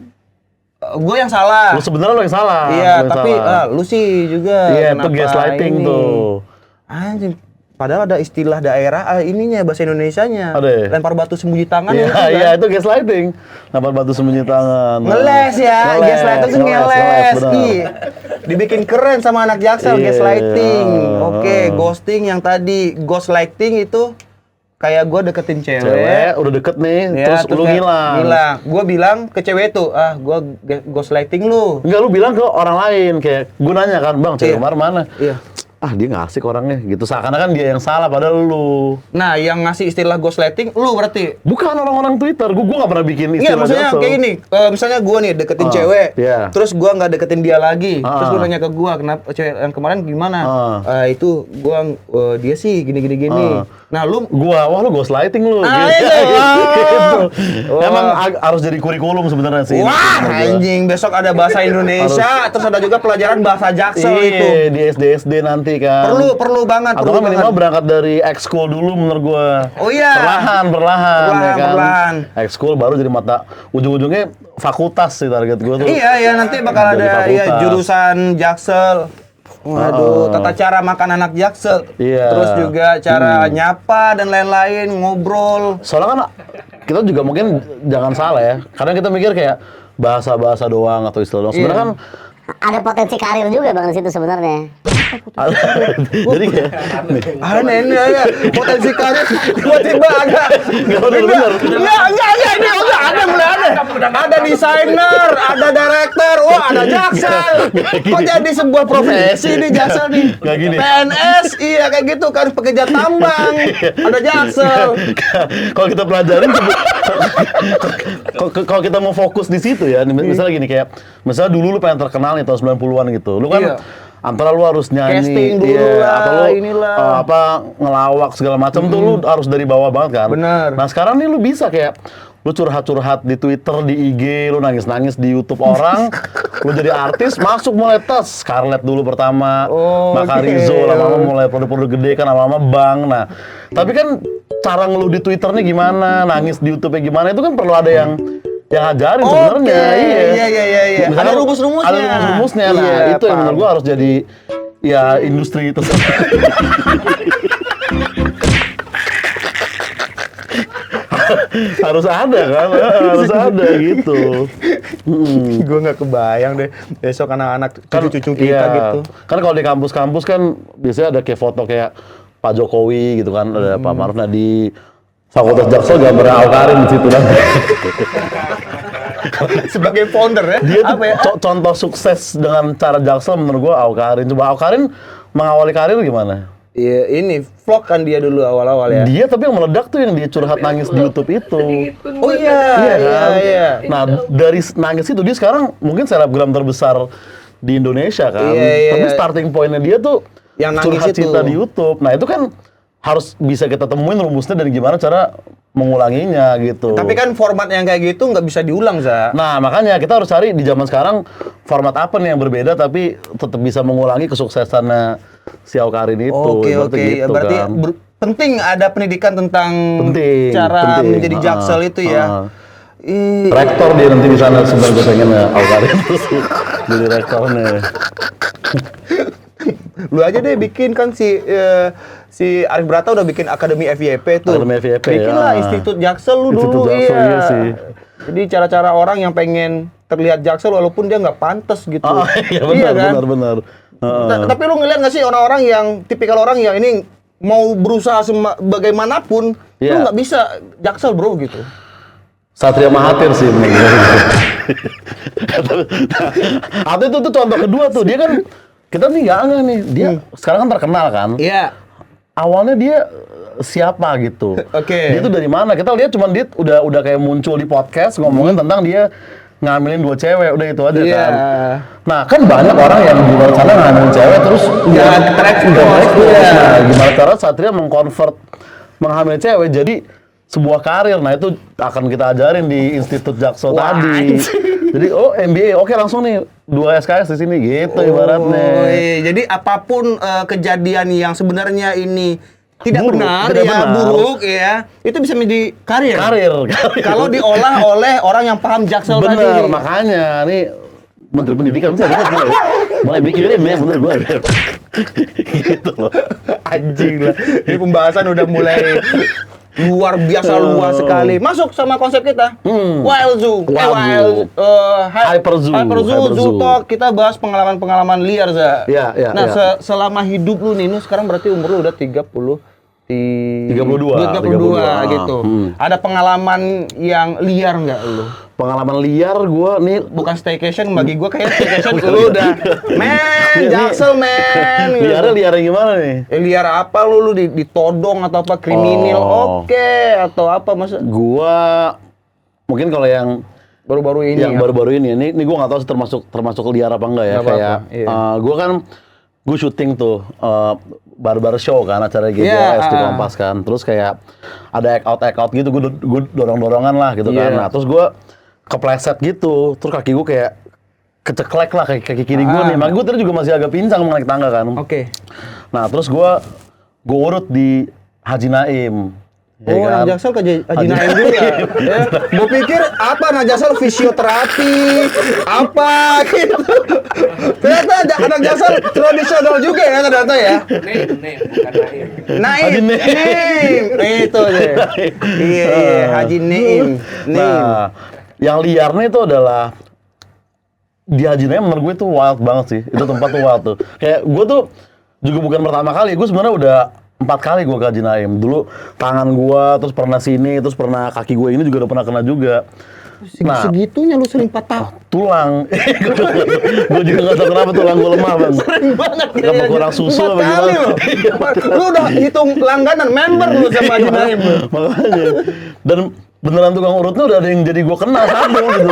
Gue yang salah. Lu sebenarnya lu yang salah. Iya, tapi lu sih juga. Iya, itu gaslighting tuh. Anjing, padahal ada istilah daerah ininya bahasa Indonesianya. Ada. Lempar batu sembunyi tangan. Iya, itu gaslighting. Lempar batu sembunyi tangan. Ngeles ya, gaslighting itu ngeles. Dibikin keren sama anak Jaksel, gaslighting. Oke, ghosting yang tadi, ghostlighting itu kayak gue deketin cewek, udah deket nih, terus lu ngilang. Gue bilang ke cewek itu, gue ghostlighting lu. Enggak, lu bilang ke orang lain, kayak gue nanya kan, bang, cewek kemarin mana? Iya. Dia nggak asik orangnya gitu, seakan-akan dia yang salah padahal lu. Nah, yang ngasih istilah ghostlighting lu berarti? Bukan orang-orang Twitter, gue nggak pernah bikin istilah. Iya, maksudnya kayak gini, misalnya gue nih deketin cewek, terus gue nggak deketin dia lagi, terus lu nanya ke gue, kenapa cewek yang kemarin gimana? Itu gue dia sih gini. Nah, lu wah lu ghostlighting lu. Gitu. Emang harus jadi kurikulum sebenarnya sih. Wah, anjing, besok ada bahasa Indonesia, terus ada juga pelajaran bahasa Jaksel itu. Di SD nanti kan. Perlu banget. Atau kan minimal berangkat dari ekskul dulu menurut gua. Oh iya. Perlahan ya kan. Perlahan. Ekskul baru jadi mata, ujung-ujungnya fakultas sih target gua tuh. Iya, nanti bakal ada ya jurusan Jaksel. Waduh, tata cara makan anak Jaksel. Iya. Terus juga cara nyapa dan lain-lain, ngobrol. Soalnya kan kita juga mungkin jangan salah ya. Karena kita mikir kayak bahasa-bahasa doang atau istilah doang. Sebenarnya kan Ada potensi karir juga bang di situ sebenarnya. jadi kayak Aneh ini ya, potensi karir tiba-tiba ada. Nggak bener-bener. Enggak, ini ada mulai aneh. Ada desainer, ada director, ada Jaksel. Kok jadi sebuah profesi nih Jaksel nih? Nggak gini. PNS, iya kayak gitu kan, pekerja tambang. Ada Jaksel. kalau kita pelajarin kalau kita mau fokus di situ ya, misalnya gini kayak misalnya dulu lu pengen terkenal nih tahun 90-an gitu. Lu kan Iya. antara lu harus nyanyi Casting dulu lah, atau lu inilah. ngelawak segala macam tuh lu harus dari bawah banget kan. Bener. Nah, sekarang nih lu bisa kayak lu curhat-curhat di Twitter, di IG, lu nangis-nangis di YouTube orang, lu jadi artis, masuk mulai tes. Scarlett dulu pertama, Maka Oke. Rizzo, lama-lama mulai produk-produk gede kan, lama-lama Bang. Nah, tapi kan cara ngeluh di Twitternya gimana, nangis di YouTube-nya gimana, itu kan perlu ada yang ngajarin sebenarnya. Iya. Misalnya Ada rumus-rumusnya. Ada rumus-rumusnya. Nah, Iya, itu yang paham. menurut gua harus jadi ya industri itu. Harus ada kan, harus ada gitu. Gue nggak kebayang deh besok anak-anak cucu-cucu kita iya. gitu. Kan kalau di kampus-kampus kan biasanya ada kayak foto kayak Pak Jokowi gitu kan, ada Pak Maruf. Nah di Fakultas Jaksel gambarnya Awkarin di situ kan. Sebagai founder ya. Dia tuh apa ya? contoh sukses dengan cara Jaksel menurut gua Awkarin. Coba Awkarin mengawali karir gimana? Iya, ini vlog kan dia dulu awal-awal ya. Dia tapi yang meledak tuh yang dia curhat nangis di YouTube itu. Oh iya, iya. Nah, dari nangis itu dia sekarang mungkin selebgram terbesar di Indonesia kan. Iya. Tapi starting point-nya dia tuh Yang nangis curhat itu. cinta di YouTube. Nah, itu kan harus bisa kita temuin rumusnya dan gimana cara mengulanginya gitu. Tapi kan format yang kayak gitu nggak bisa diulang, Za. Nah, makanya kita harus cari di zaman sekarang format apa nih yang berbeda tapi tetap bisa mengulangi kesuksesannya si Awkarin itu. Oke. Ibaratnya gitu Berarti kan. penting ada pendidikan tentang Penting, cara penting. menjadi Jaksel itu ya. Rektor dia nanti di sana sebenarnya gue pengen Awkarin terus jadi rektornya. Lu aja deh bikin kan si Arif Brata udah bikin Akademi FYP tuh. Akademi FYP, Bikinlah ya. Institut Jaksel lu Institut dulu. Jaksel, iya sih. Jadi cara-cara orang yang pengen terlihat Jaksel walaupun dia nggak pantas gitu. Iya benar, kan? benar. Tapi lu ngeliat nggak sih orang-orang yang tipikal orang yang ini mau berusaha bagaimanapun, lu Iya. nggak bisa Jaksel bro gitu. Satria Mahathir sih menurut gue. Atau itu tuh contoh kedua tuh, dia kan kita nih nggak nih, dia sekarang kan terkenal kan. Iya. Awalnya dia siapa gitu. Oke. Dia tuh dari mana? Kita lihat cuman dia udah kayak muncul di podcast ngomongin tentang dia ngambilin 2 cewek, udah itu aja Iya. kan. Nah, kan banyak orang yang di luar sana ngambilin cewek terus Nggak terekspos. Iya. Nah, gimana cara Satria mengkonvert menghamil cewek jadi sebuah karir. Nah, itu akan kita ajarin di Institut Jaksel Wah, tadi. Jadi, MBA, oke langsung nih 2 SKS di sini gitu ibaratnya. iya. Jadi apapun kejadian yang sebenarnya ini tidak Buruk, benar, tidak ya benar. buruk ya, itu bisa menjadi karir. Karir. Kalau diolah oleh orang yang paham Jaksel tadi. Bener, makanya nih Menteri Pendidikan bisa mulai mikirin ya bener gue. Gitu loh. Anjing lah. Ini pembahasan udah mulai luar biasa luas sekali. Masuk sama konsep kita. Wild Zoo. Wild Zoo. Hyper Zoo. Hyper Zoo, Hyper Zoo Zoo. Talk. Kita bahas pengalaman-pengalaman liar, Za. Iya. Nah, selama hidup lu nih, lu sekarang berarti umur lu udah 32 gitu. Ada pengalaman yang liar nggak lu? Pengalaman liar gue nih Bukan staycation, bagi gua kayak staycation lu udah Jaksel men. liarnya gimana nih? Liar apa lu ditodong atau apa kriminal? Oh. Oke, atau apa masa Gua mungkin kalau yang baru-baru ini yang ya? baru-baru ini gue nggak tahu sih termasuk liar apa enggak ya. Nggak apa-apa, Kayak iya. gue syuting tuh barbar show kan acara GJS Iya, di Kompas kan. Terus kayak ada act out gitu, gue dorong-dorongan lah gitu kan. Iya. Nah, terus gue kepleset gitu. Terus kaki gue kayak keceklek lah kaki kiri gue nih. Makanya gue tadi juga masih agak pincang mau naik tangga kan. Oke. Nah, terus gue urut di Haji Naim. Ya Oh, kan? anak Jaksel ke Haji Naim juga. Ya. Gue pikir apa anak Jaksel fisioterapi, apa gitu. Ternyata ada anak Jaksel tradisional juga ya ternyata ya. Naim, Haji Naim. Naim. Itu deh. Iya, Haji Naim. Nah, yang liarnya itu adalah di Haji Naim menurut gue itu wild banget sih. Itu tempat tuh wild tuh. Kayak gue tuh juga bukan pertama kali. Gue sebenarnya udah 4 kali gue ke Haji Naim. Dulu tangan gue, terus pernah sini, terus pernah kaki gue ini juga udah pernah kena juga. Nah, Segitunya lu sering patah. tulang. Gue juga gak tau kenapa tulang gue lemah, Bang. Sering banget Apa kurang susu apa 4 kali gimana? loh. Lu udah hitung langganan member lu sama Haji Naim lu. Makanya. Dan beneran tukang urutnya udah ada yang jadi gue kenal satu gitu.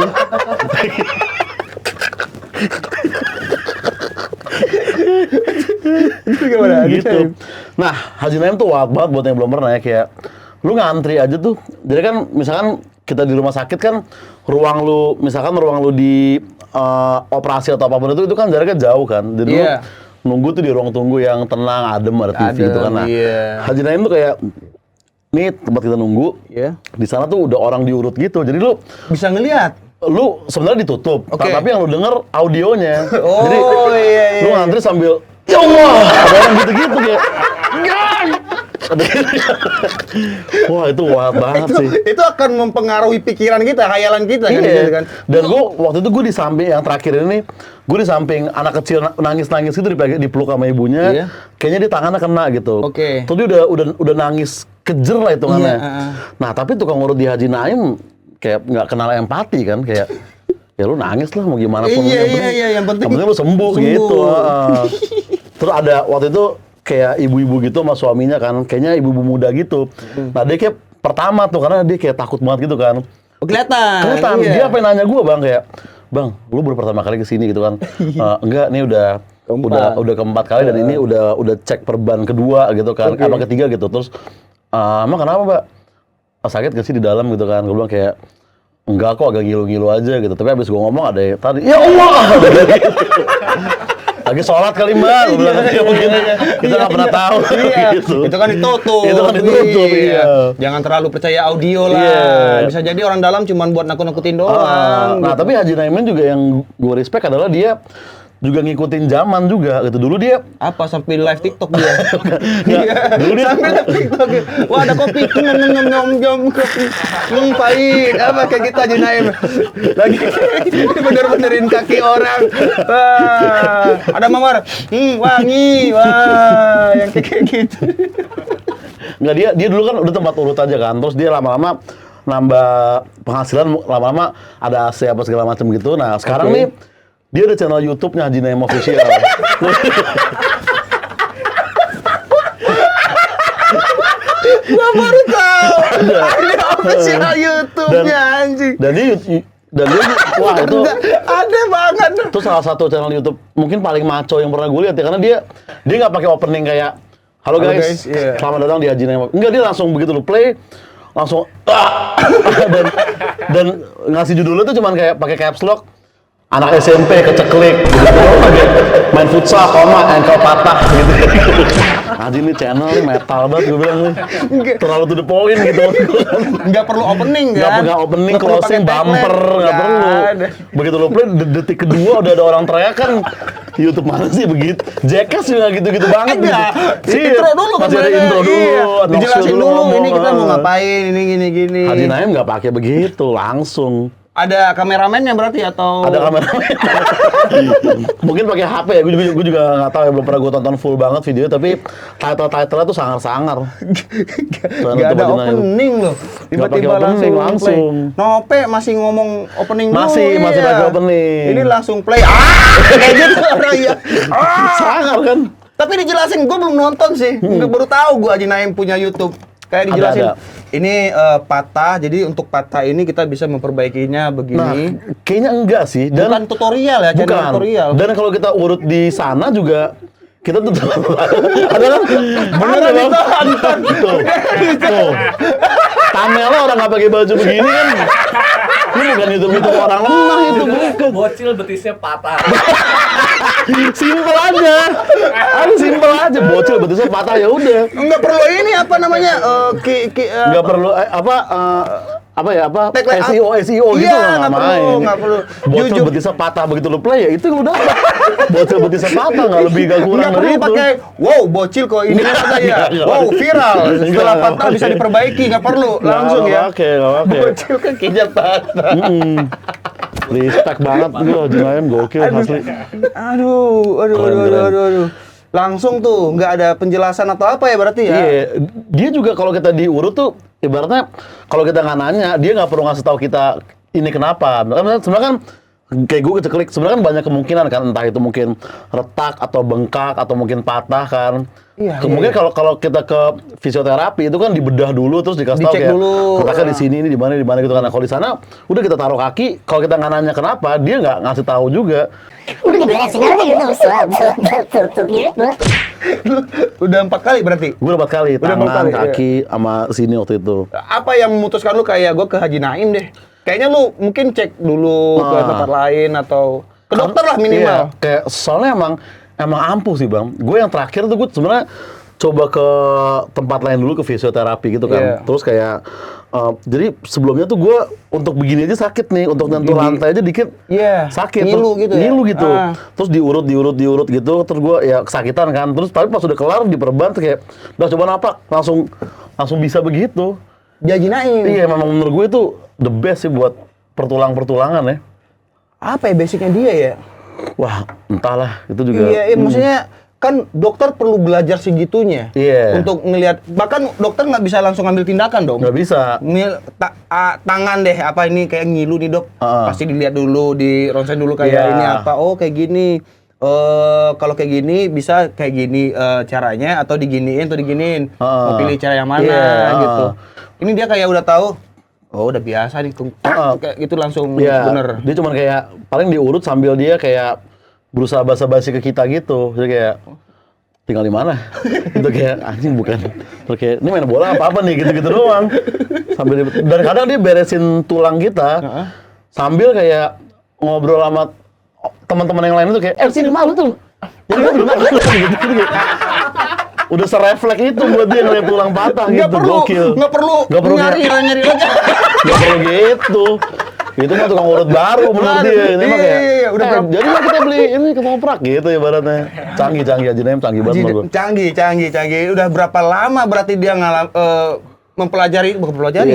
Itu gimana? Gitu. Nah, Haji Naim tuh wild banget buat yang belum pernah ya, kayak lu ngantri aja tuh. Jadi kan misalkan kita di rumah sakit kan ruang lu di operasi atau apapun itu kan jaraknya jauh kan. Jadi lu Iya. nunggu tuh di ruang tunggu yang tenang, adem, ada TV gitu kan. Nah, iya. Haji Naim tuh kayak nih tempat kita nunggu. Iya. Di sana tuh udah orang diurut gitu. Jadi lu Bisa ngelihat. sebenarnya ditutup, Oke. tapi yang lu denger audionya. Oh, Jadi iya. lu ngantri sambil ya Allah, ada orang gitu-gitu kayak. Wah, itu wild banget sih. Itu akan mempengaruhi pikiran kita, khayalan kita kan, Iya. gitu kan. Dan waktu itu gue di samping yang terakhir ini, gue di samping anak kecil nangis-nangis gitu dipeluk sama ibunya. Iya. Kayaknya di tangannya kena gitu. Oke. Terus dia udah nangis kejer lah hitungannya. Iya, Nah, tapi tukang urut di Haji Naim kayak nggak kenal empati kan, kayak ya lu nangis lah mau gimana pun. Iya, yang penting lu sembuh gitu. Terus ada waktu itu kayak ibu-ibu gitu sama suaminya kan, kayaknya ibu-ibu muda gitu. Nah, dia kayak pertama tuh karena dia kayak takut banget gitu kan. Oh, kelihatan. Iya. Dia apa yang nanya gue, Bang, kayak, "Bang, lu baru pertama kali kesini gitu kan?" Enggak, nih udah keempat kali dan ini udah cek perban kedua gitu kan, apa ketiga gitu. Terus, "Emang kenapa, Mbak? Sakit gak sih di dalam gitu kan?" Gue bilang kayak, "Enggak kok, agak ngilu-ngilu aja gitu." Tapi abis gue ngomong ada yang tadi, "Ya Allah!" Lagi sholat kali, Mbak. Gue bilang kayak begitu. Kita nggak pernah tahu. Iya. Gitu. Itu kan ditutup. Itu kan ditutup, iya. Jangan terlalu percaya audio lah. Iya. Bisa jadi orang dalam cuma buat nakut-nakutin doang. Nah, gitu. tapi Haji Naimin juga yang gue respect adalah dia juga ngikutin zaman juga gitu. Dulu dia Apa sampai live TikTok dia? dulu dia Sampai live TikTok. Wah, ada kopi. Nyom kopi. Pahit. Apa kayak gitu Haji Naim. Lagi bener-benerin kaki orang. Wah, ada mawar. Wangi. Wah, yang kayak gitu. nggak dia dulu kan udah tempat urut aja kan. Terus dia lama-lama nambah penghasilan, lama-lama ada AC apa segala macam gitu. Nah, sekarang nih dia ada channel YouTube-nya Haji Naim Official. Gua baru tahu. Ada official YouTube-nya anjing. Dan dia wah itu Ada banget. itu salah satu channel YouTube mungkin paling maco yang pernah gue lihat ya, karena dia nggak pakai opening kayak halo guys, iya. selamat datang di Haji Naim. Enggak, dia langsung begitu lu play langsung dan ngasih judulnya tuh cuman kayak pakai caps lock, anak SMP keceklik gitu, main futsal koma ankle patah gitu. Haji ini channel metal banget gue bilang nih, terlalu to the point gitu. Nggak perlu opening Nggak kan? perlu opening, Nggak perlu closing, pakai tagline. bumper, nggak perlu. ada. Begitu lo play, detik kedua udah ada orang teriak kan. YouTube mana sih begitu? Jackass juga gitu-gitu banget. Enggak. Gitu. Iya, Intro dulu kan masih ada mereka. intro dulu. Iya. talk show Dijelasin dulu ngomong. ini kita mau ngapain, ini gini. Haji Naim nggak pakai begitu, langsung. Ada kameramennya berarti atau Ada kameramen. Mungkin pakai HP ya, gue juga nggak tahu ya, belum pernah gue tonton full banget video, tapi title-titlenya tuh sangar-sangar. Nggak ada opening loh. pakai opening, langsung. play. Nope masih ngomong opening dulu. Masih iya. pakai opening. Ini langsung play. Kayak gitu orang ya. Sangar kan? Tapi dijelasin, gue belum nonton sih. Baru tahu gue Haji Naim punya YouTube. Kayak dijelasin, Ada. ini patah, jadi untuk patah ini kita bisa memperbaikinya Nah, begini. kayaknya enggak sih. Dan Bukan tutorial ya, channel bukan. tutorial. Dan kalau kita urut di sana juga kita tuh ada kan Beneran Bang? ditonton. Tuh. Thumbnailnya orang nggak pakai baju begini kan. Ini bukan YouTube orang lemah itu bukan. Bocil betisnya patah. Simpel aja. Simpel aja. Bocil betisnya patah ya udah. Enggak perlu ini apa namanya? Nggak perlu Tagline SEO gitu Iya, nggak main. nggak perlu. Bocil Jujur. betisnya patah begitu lu play ya itu udah. Bocil betisnya patah nggak lebih nggak kurang Nggak dari perlu itu. pakai wow bocil kok ini aja ya. Nggak, Wow viral. Setelah Nggak, patah bisa diperbaiki, nggak perlu Nggak, langsung ya. Oke. Bocil kan kakinya patah. Respect banget lu Jinaim gokil asli. Aduh. Langsung tuh nggak ada penjelasan atau apa ya berarti ya? Iya, dia juga kalau kita diurut tuh ibaratnya kalau kita nggak nanya, dia nggak perlu ngasih tahu kita ini kenapa. Sebenarnya kan kayak gue klik, sebenarnya kan banyak kemungkinan kan, entah itu mungkin retak atau bengkak atau mungkin patah kan. Iya, Kemungkinan kalau kita ke fisioterapi itu kan dibedah dulu terus dikasih tahu Dicek kayak dulu. retaknya di sini ini di mana gitu kan. Nah, kalau di sana udah kita taruh kaki, kalau kita nggak nanya kenapa, dia nggak ngasih tahu juga. Udah diberesin aja gitu. Tuh gitu. Udah 4 kali berarti. Gue dapat kali Udah empat tangan, kali, kaki sama sini waktu itu. Apa yang memutuskan lu kayak gue ke Haji Naim deh? Kayaknya lu mungkin cek dulu ke tempat lain atau ke dokter lah minimal. Iya, kayak soalnya emang ampuh sih bang. Gue yang terakhir tuh gue sebenarnya coba ke tempat lain dulu ke fisioterapi gitu kan. Iya. Terus kayak jadi sebelumnya tuh gue untuk begini aja sakit nih, untuk nyentuh lantai aja dikit Iya, sakit. ngilu Terus- gitu ya? Ngilu gitu. Ah. Terus diurut gitu. Terus gue ya kesakitan kan. Terus tapi pas udah kelar diperban tuh kayak udah coba napak langsung bisa begitu. Di Haji Naim. Iya memang menurut gue itu the best sih buat pertulangan ya. Apa ya basicnya dia ya? Wah entahlah itu juga. Iya, maksudnya kan dokter perlu belajar segitunya Iya. untuk ngelihat, bahkan dokter nggak bisa langsung ngambil tindakan dong. Nggak bisa. Tangan deh apa ini kayak ngilu nih dok, pasti dilihat dulu, di ronsen dulu kayak Iya. ini apa, oh kayak gini. Kalau kayak gini bisa kayak gini caranya atau diginiin mau pilih cara yang mana Iya, gitu. Ini dia kayak udah tahu, oh udah biasa nih kayak gitu langsung Iya, bener. dia cuman kayak paling diurut sambil dia kayak berusaha basa-basi ke kita gitu. Jadi kayak tinggal di mana? Itu kayak anjing bukan. Terus kayak ini main bola apa nih gitu-gitu doang. Dan kadang dia beresin tulang kita sambil kayak ngobrol sama teman-teman yang lain itu kayak sini malu tuh. Jadi kan bener gitu. Udah serefleks itu buat dia ngeliat tulang patah gitu. Gokil. Nggak perlu nyari lagi. Gak perlu gitu. Itu mah tukang urut baru menurut dia. Ini mah kayak, Iya, udah berapa- jadi lah kita beli ini ketoprak gitu ibaratnya. Canggih Haji Naim, canggih banget menurut gua. Canggih. Udah berapa lama berarti dia bukan mempelajari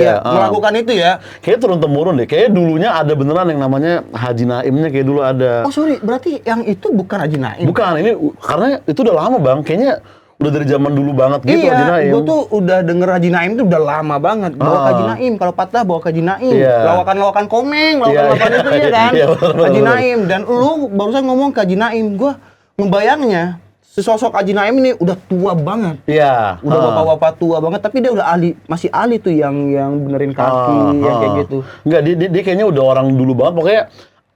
Iya, ya, melakukan itu ya? Kayaknya turun-temurun deh. Kayaknya dulunya ada beneran yang namanya Haji Naimnya kayak dulu ada. Oh sorry, berarti yang itu bukan Haji Naim? Bukan, ini karena itu udah lama bang. Kayaknya udah dari zaman dulu banget gitu Haji Naim. Iya, gue tuh udah denger Haji Naim tuh udah lama banget. Bawa ke Haji Naim, kalau patah bawa ke Haji Naim. Iya. Lawakan komeng, lawakan itu ya kan? Iya, bener. Haji Naim. Dan lu barusan ngomong ke Haji Naim, gue ngebayangnya sesosok Haji Naim ini udah tua banget. Iya. Udah bapak-bapak tua banget, tapi dia udah masih ahli tuh yang benerin kaki, yang kayak gitu. Enggak, dia kayaknya udah orang dulu banget. Pokoknya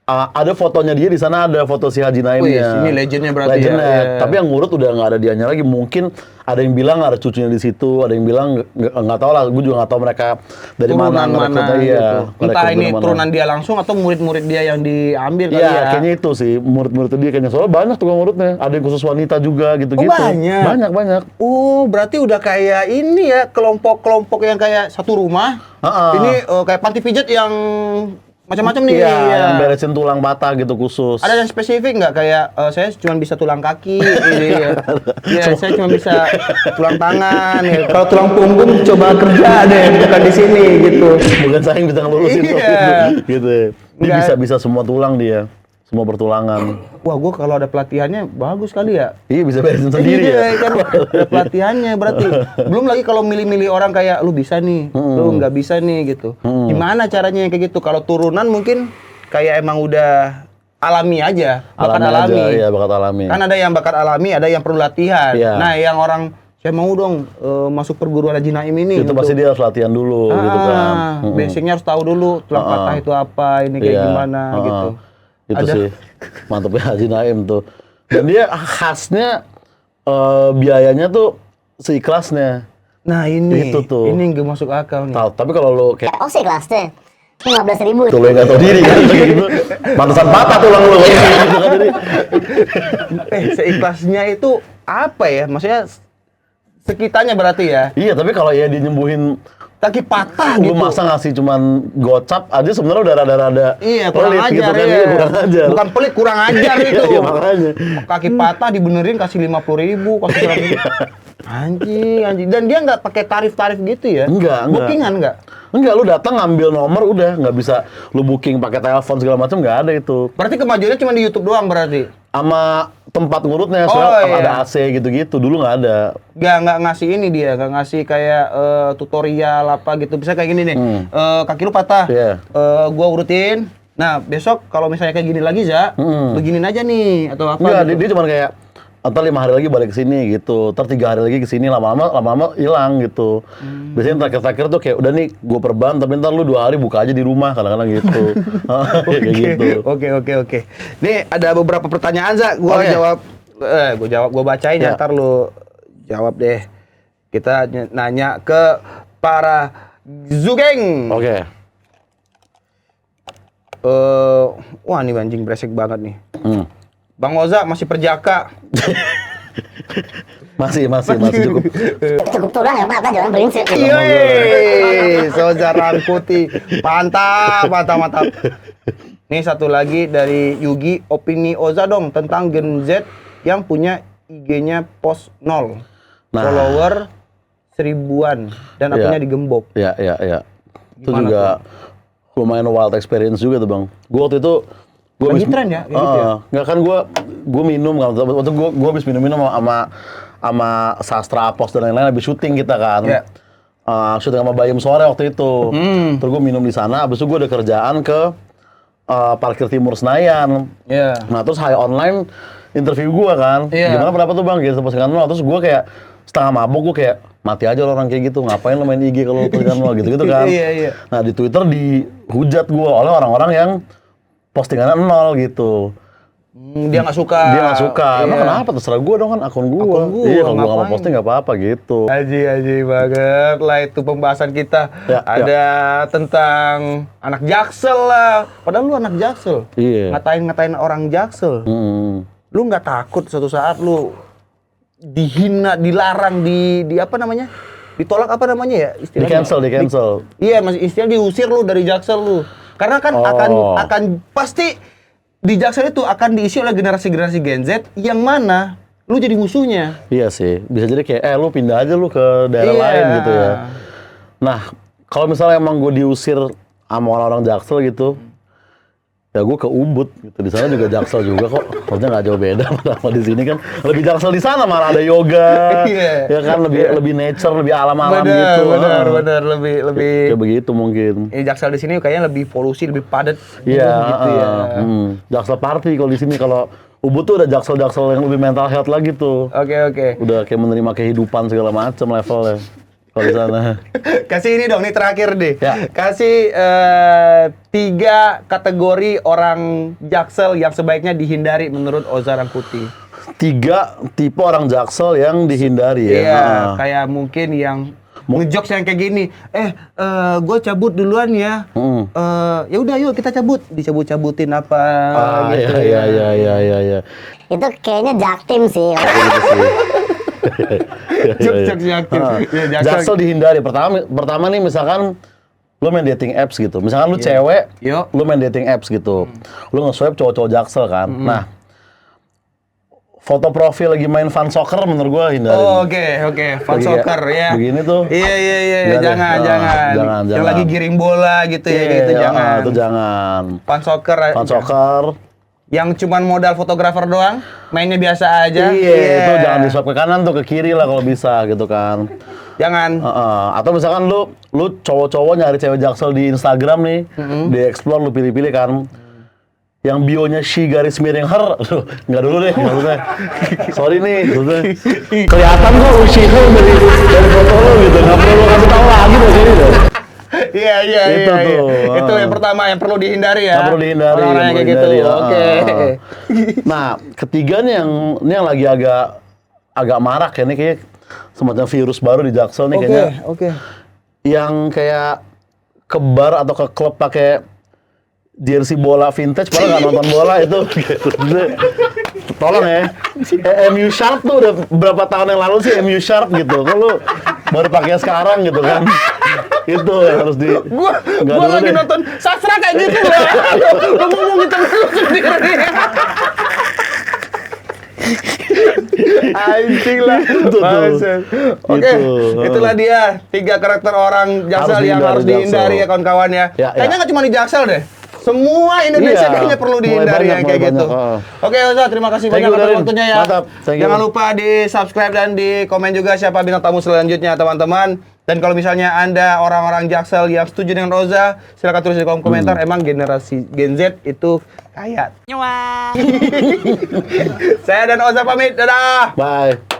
ada fotonya dia di sana, ada foto si Haji Naimnya. Wih, ini legendnya berarti ya. Iya. Tapi yang ngurut udah nggak ada dianya lagi. Mungkin ada yang bilang ada cucunya di situ, ada yang bilang nggak tahu lah. Gue juga nggak tahu mereka dari Turunan mana. mana Iya, gitu. mereka Entah dari ini mana. turunan dia langsung atau murid-murid dia yang diambil kali Iya, ya. kayaknya itu sih murid-murid dia kayaknya. Soalnya banyak tukang ngurutnya. Ada yang khusus wanita juga gitu-gitu. Oh, banyak? Banyak. Oh, berarti udah kayak ini ya, kelompok-kelompok yang kayak satu rumah. Ini kayak panti pijat yang macam-macam nih. Iya, ya. yang beresin tulang patah gitu khusus. Ada yang spesifik nggak kayak saya cuma bisa tulang kaki, ini ya. Iya, saya cuma bisa tulang tangan. Ya. Kalau tulang punggung coba kerja deh, bukan di sini gitu. Bukan saya yang bisa ngelurusin Iya. gitu. Dia Nggak. bisa semua tulang dia. Semua pertulangan. Wah, gue kalau ada pelatihannya bagus kali ya. Iya bisa beresin sendiri Iya, ya. kan ada pelatihannya berarti. Belum lagi kalau milih-milih orang kayak lu bisa nih, lu nggak bisa nih gitu. Gimana caranya yang kayak gitu? Kalau turunan mungkin kayak emang udah alami aja, bakat alami. Iya, bakat alami. Kan ada yang bakat alami, ada yang perlu latihan. Iya. Nah, yang orang saya mau dong masuk perguruan Haji Naim ini. Itu pasti dia harus latihan dulu gitu kan. Basicnya harus tahu dulu tulang patah itu apa, ini kayak Iya. gimana gitu. Itu Ada. sih mantepnya Haji Naim tuh. Dan dia khasnya biayanya tuh seikhlasnya. Nah ini, Itu tuh. ini nggak masuk akal nih. Tapi kalau lo kayak Oh sih kelas teh 15.000. tuh lo yang nggak tahu diri kan kayak gitu. Pantesan patah tulang lo kayak gitu kan. Jadi Seikhlasnya itu apa ya? Maksudnya sekitarnya berarti ya. Iya, tapi kalau ya dia nyembuhin Kaki patah lu gitu. masa ngasih cuman gocap aja sebenarnya udah rada-rada Iya, kurang pelit ajar gitu kan. ya. Iya, kurang ajar. Bukan pelit, kurang ajar itu. Iya, makanya. Kaki patah dibenerin kasih 50.000, kasih 100.000. Anjing. Dan dia nggak pakai tarif-tarif gitu ya? Enggak. Bookingan nggak? Enggak, lu datang ngambil nomor udah, nggak bisa lu booking pakai telepon segala macam, nggak ada itu. Berarti kemajuannya cuma di YouTube doang berarti? Sama tempat ngurutnya, Oh, soalnya iya. ada AC gitu-gitu, dulu nggak ada. Nggak ngasih ini dia, nggak ngasih kayak tutorial apa gitu. Bisa kayak gini nih, kaki lu patah, Iya. gua urutin. Nah besok kalau misalnya kayak gini lagi beginin aja nih atau apa? Enggak, gitu. dia cuma kayak atau 5 hari lagi balik ke sini gitu, ntar 3 hari lagi ke sini, lama-lama hilang gitu. Biasanya terakhir-terakhir tuh kayak udah nih gue perban, tapi ntar lu 2 hari buka aja di rumah, kadang-kadang gitu. Kayak gitu. Oke. Nih ada beberapa pertanyaan gua Oke. gua bacain ya, Ya. ntar lu jawab deh. Kita nanya ke para Zugeng. Oke. Wah ini anjing brengsek banget nih. Hmm. Bang Oza masih perjaka. Masih cukup. Cukup turang ya Pak, jangan beringsik. Yeay, Soza Rangkuti. Mantap. Nih satu lagi dari Yugi, opini Oza dong tentang Gen Z yang punya IG-nya post 0. Nah. Follower 1000-an dan akunnya digembok. Ya. Itu Gimana juga lumayan wild experience juga tuh Bang. Gue waktu itu Lagi tren ya, kayak gitu ya? Nggak kan gue minum kan, waktu gue habis minum sama Sastra Apos dan lain-lain habis syuting kita kan. Iya. Syuting sama Bayem Sore waktu itu. Terus gue minum di sana, habis itu gue ada kerjaan ke Parkir Timur Senayan. Iya. Nah terus Hai Online interview gue kan, Iya. gimana pendapat tuh Bang gitu postingan lo, terus gue kayak setengah mabuk, gue kayak mati aja lo orang kayak gitu, ngapain lo main IG kalau postingan lo gitu kan. Iya. Nah di Twitter dihujat gue oleh orang-orang yang postingannya 0 gitu. Dia nggak suka. Dia nggak suka. Emang Iya. kenapa? Terserah gue dong kan akun gue. Akun gua, Iya kalau gue nggak mau ngapain? posting nggak apa-apa gitu. Haji banget lah itu pembahasan kita. Ya, Ada tentang anak Jaksel lah. Padahal lu anak Jaksel. Iya. Ngatain orang Jaksel. Hmm. Lu nggak takut suatu saat lu dihina, dilarang, di apa namanya? Ditolak apa namanya ya Di istilahnya? cancel. Iya, masih istilah diusir lu dari Jaksel lu. Karena kan Oh. akan pasti di Jaksel itu akan diisi oleh generasi-generasi Gen Z yang mana lu jadi musuhnya. Iya sih. Bisa jadi kayak lu pindah aja lu ke daerah Iya. lain gitu ya. Nah kalau misalnya emang gue diusir sama orang-orang Jaksel gitu, ya gue ke Ubud gitu. Di sana juga Jaksel juga kok. Maksudnya nggak jauh beda sama di sini kan. Lebih Jaksel di sana malah ada yoga. Iya. Ya kan lebih nature, lebih alam-alam gitu. Benar, lebih Kayak begitu mungkin. Jaksel di sini kayaknya lebih polusi, lebih padat Iya, gitu ya. Jaksel party kalau di sini. Kalau Ubud tuh ada Jaksel yang lebih mental health lagi tuh. Oke. Udah kayak menerima kehidupan segala macam levelnya. Kalau di sana. Kasih ini dong, nih terakhir deh. Ya. Kasih 3 kategori orang Jaksel yang sebaiknya dihindari menurut Oza Rangkuti. 3 tipe orang Jaksel yang dihindari ya. Iya, Heeh. kayak mungkin yang ngejokes yang kayak gini. Gue cabut duluan ya. Ya udah, yuk kita cabut. Dicabut-cabutin apa gitu. Iya. Itu kayaknya Jaktim sih. Jokes Jaktim. Heeh. Iya, Jaksel dihindari. Pertama nih misalkan lu main dating apps gitu. Misalkan lu cewek, Yo. lu main dating apps gitu. Lu nge-swipe cowok-cowok Jaksel kan. Nah, foto profil lagi main fun soccer menurut gua hindarin. Oh, oke. Fun Lagi soccer ya. begini tuh. Iya. Jangan. Jangan. Jangan. Yang lagi giring bola gitu ya, gitu Iya, jangan. itu jangan. Fun soccer. Fun soccer. Yang cuman modal fotografer doang, mainnya biasa aja. Iya, itu jangan di-swipe ke kanan tuh, ke kiri lah kalau bisa gitu kan. Jangan. Atau misalkan lu cowok-cowok nyari cewek Jaksel di Instagram nih, di explore lu pilih-pilih kan. Yang bionya she garis miring her, aduh, nggak dulu deh maksudnya. Sorry nih, maksudnya. Kelihatan kok she her dari foto lu gitu, nggak perlu lu kasih tahu lagi deh sini deh. Iya. Itu tuh. Itu yang pertama yang perlu dihindari ya. Nggak perlu dihindari. Orang-orang yang nggak kayak gitu. perlu dihindari. Oke. Nah, ketiganya ini yang lagi agak marak ya, ini kayak semacam virus baru di Jaksel nih kayaknya. Oke. Yang kayak ke bar atau ke klub pakai jersey bola vintage padahal nggak nonton bola itu. Tolong ya. MU Sharp tuh udah berapa tahun yang lalu sih MU Sharp gitu. Kok lu baru pakai sekarang gitu kan? Itu yang harus di. Gua Nggak dulu lagi deh. nonton sastra kayak gitu loh. Lu ngomong gitu lu sendiri. Anjing lah. Itu tuh. Bangsat. Oke, Itu. itulah dia 3 karakter orang Jaksel Harus yang harus dihindari, dihindari ya Jaksel. kawan-kawan ya. Ya, Kayaknya ya. nggak cuma di Jaksel deh. Semua Indonesia Iya, kayaknya perlu mulai dihindari banyak, yang kayak mulai gitu. banyak. Oke, Oza, terima kasih Thank banyak you, atas Darin. waktunya ya. Mantap, thank you. Jangan lupa di subscribe dan di komen juga siapa bintang tamu selanjutnya teman-teman. Dan kalau misalnya Anda orang-orang Jaksel yang setuju dengan Roza, silakan tulis di kolom komentar. Emang generasi Gen Z itu kaya. Saya dan Oza pamit. Dadah. Bye.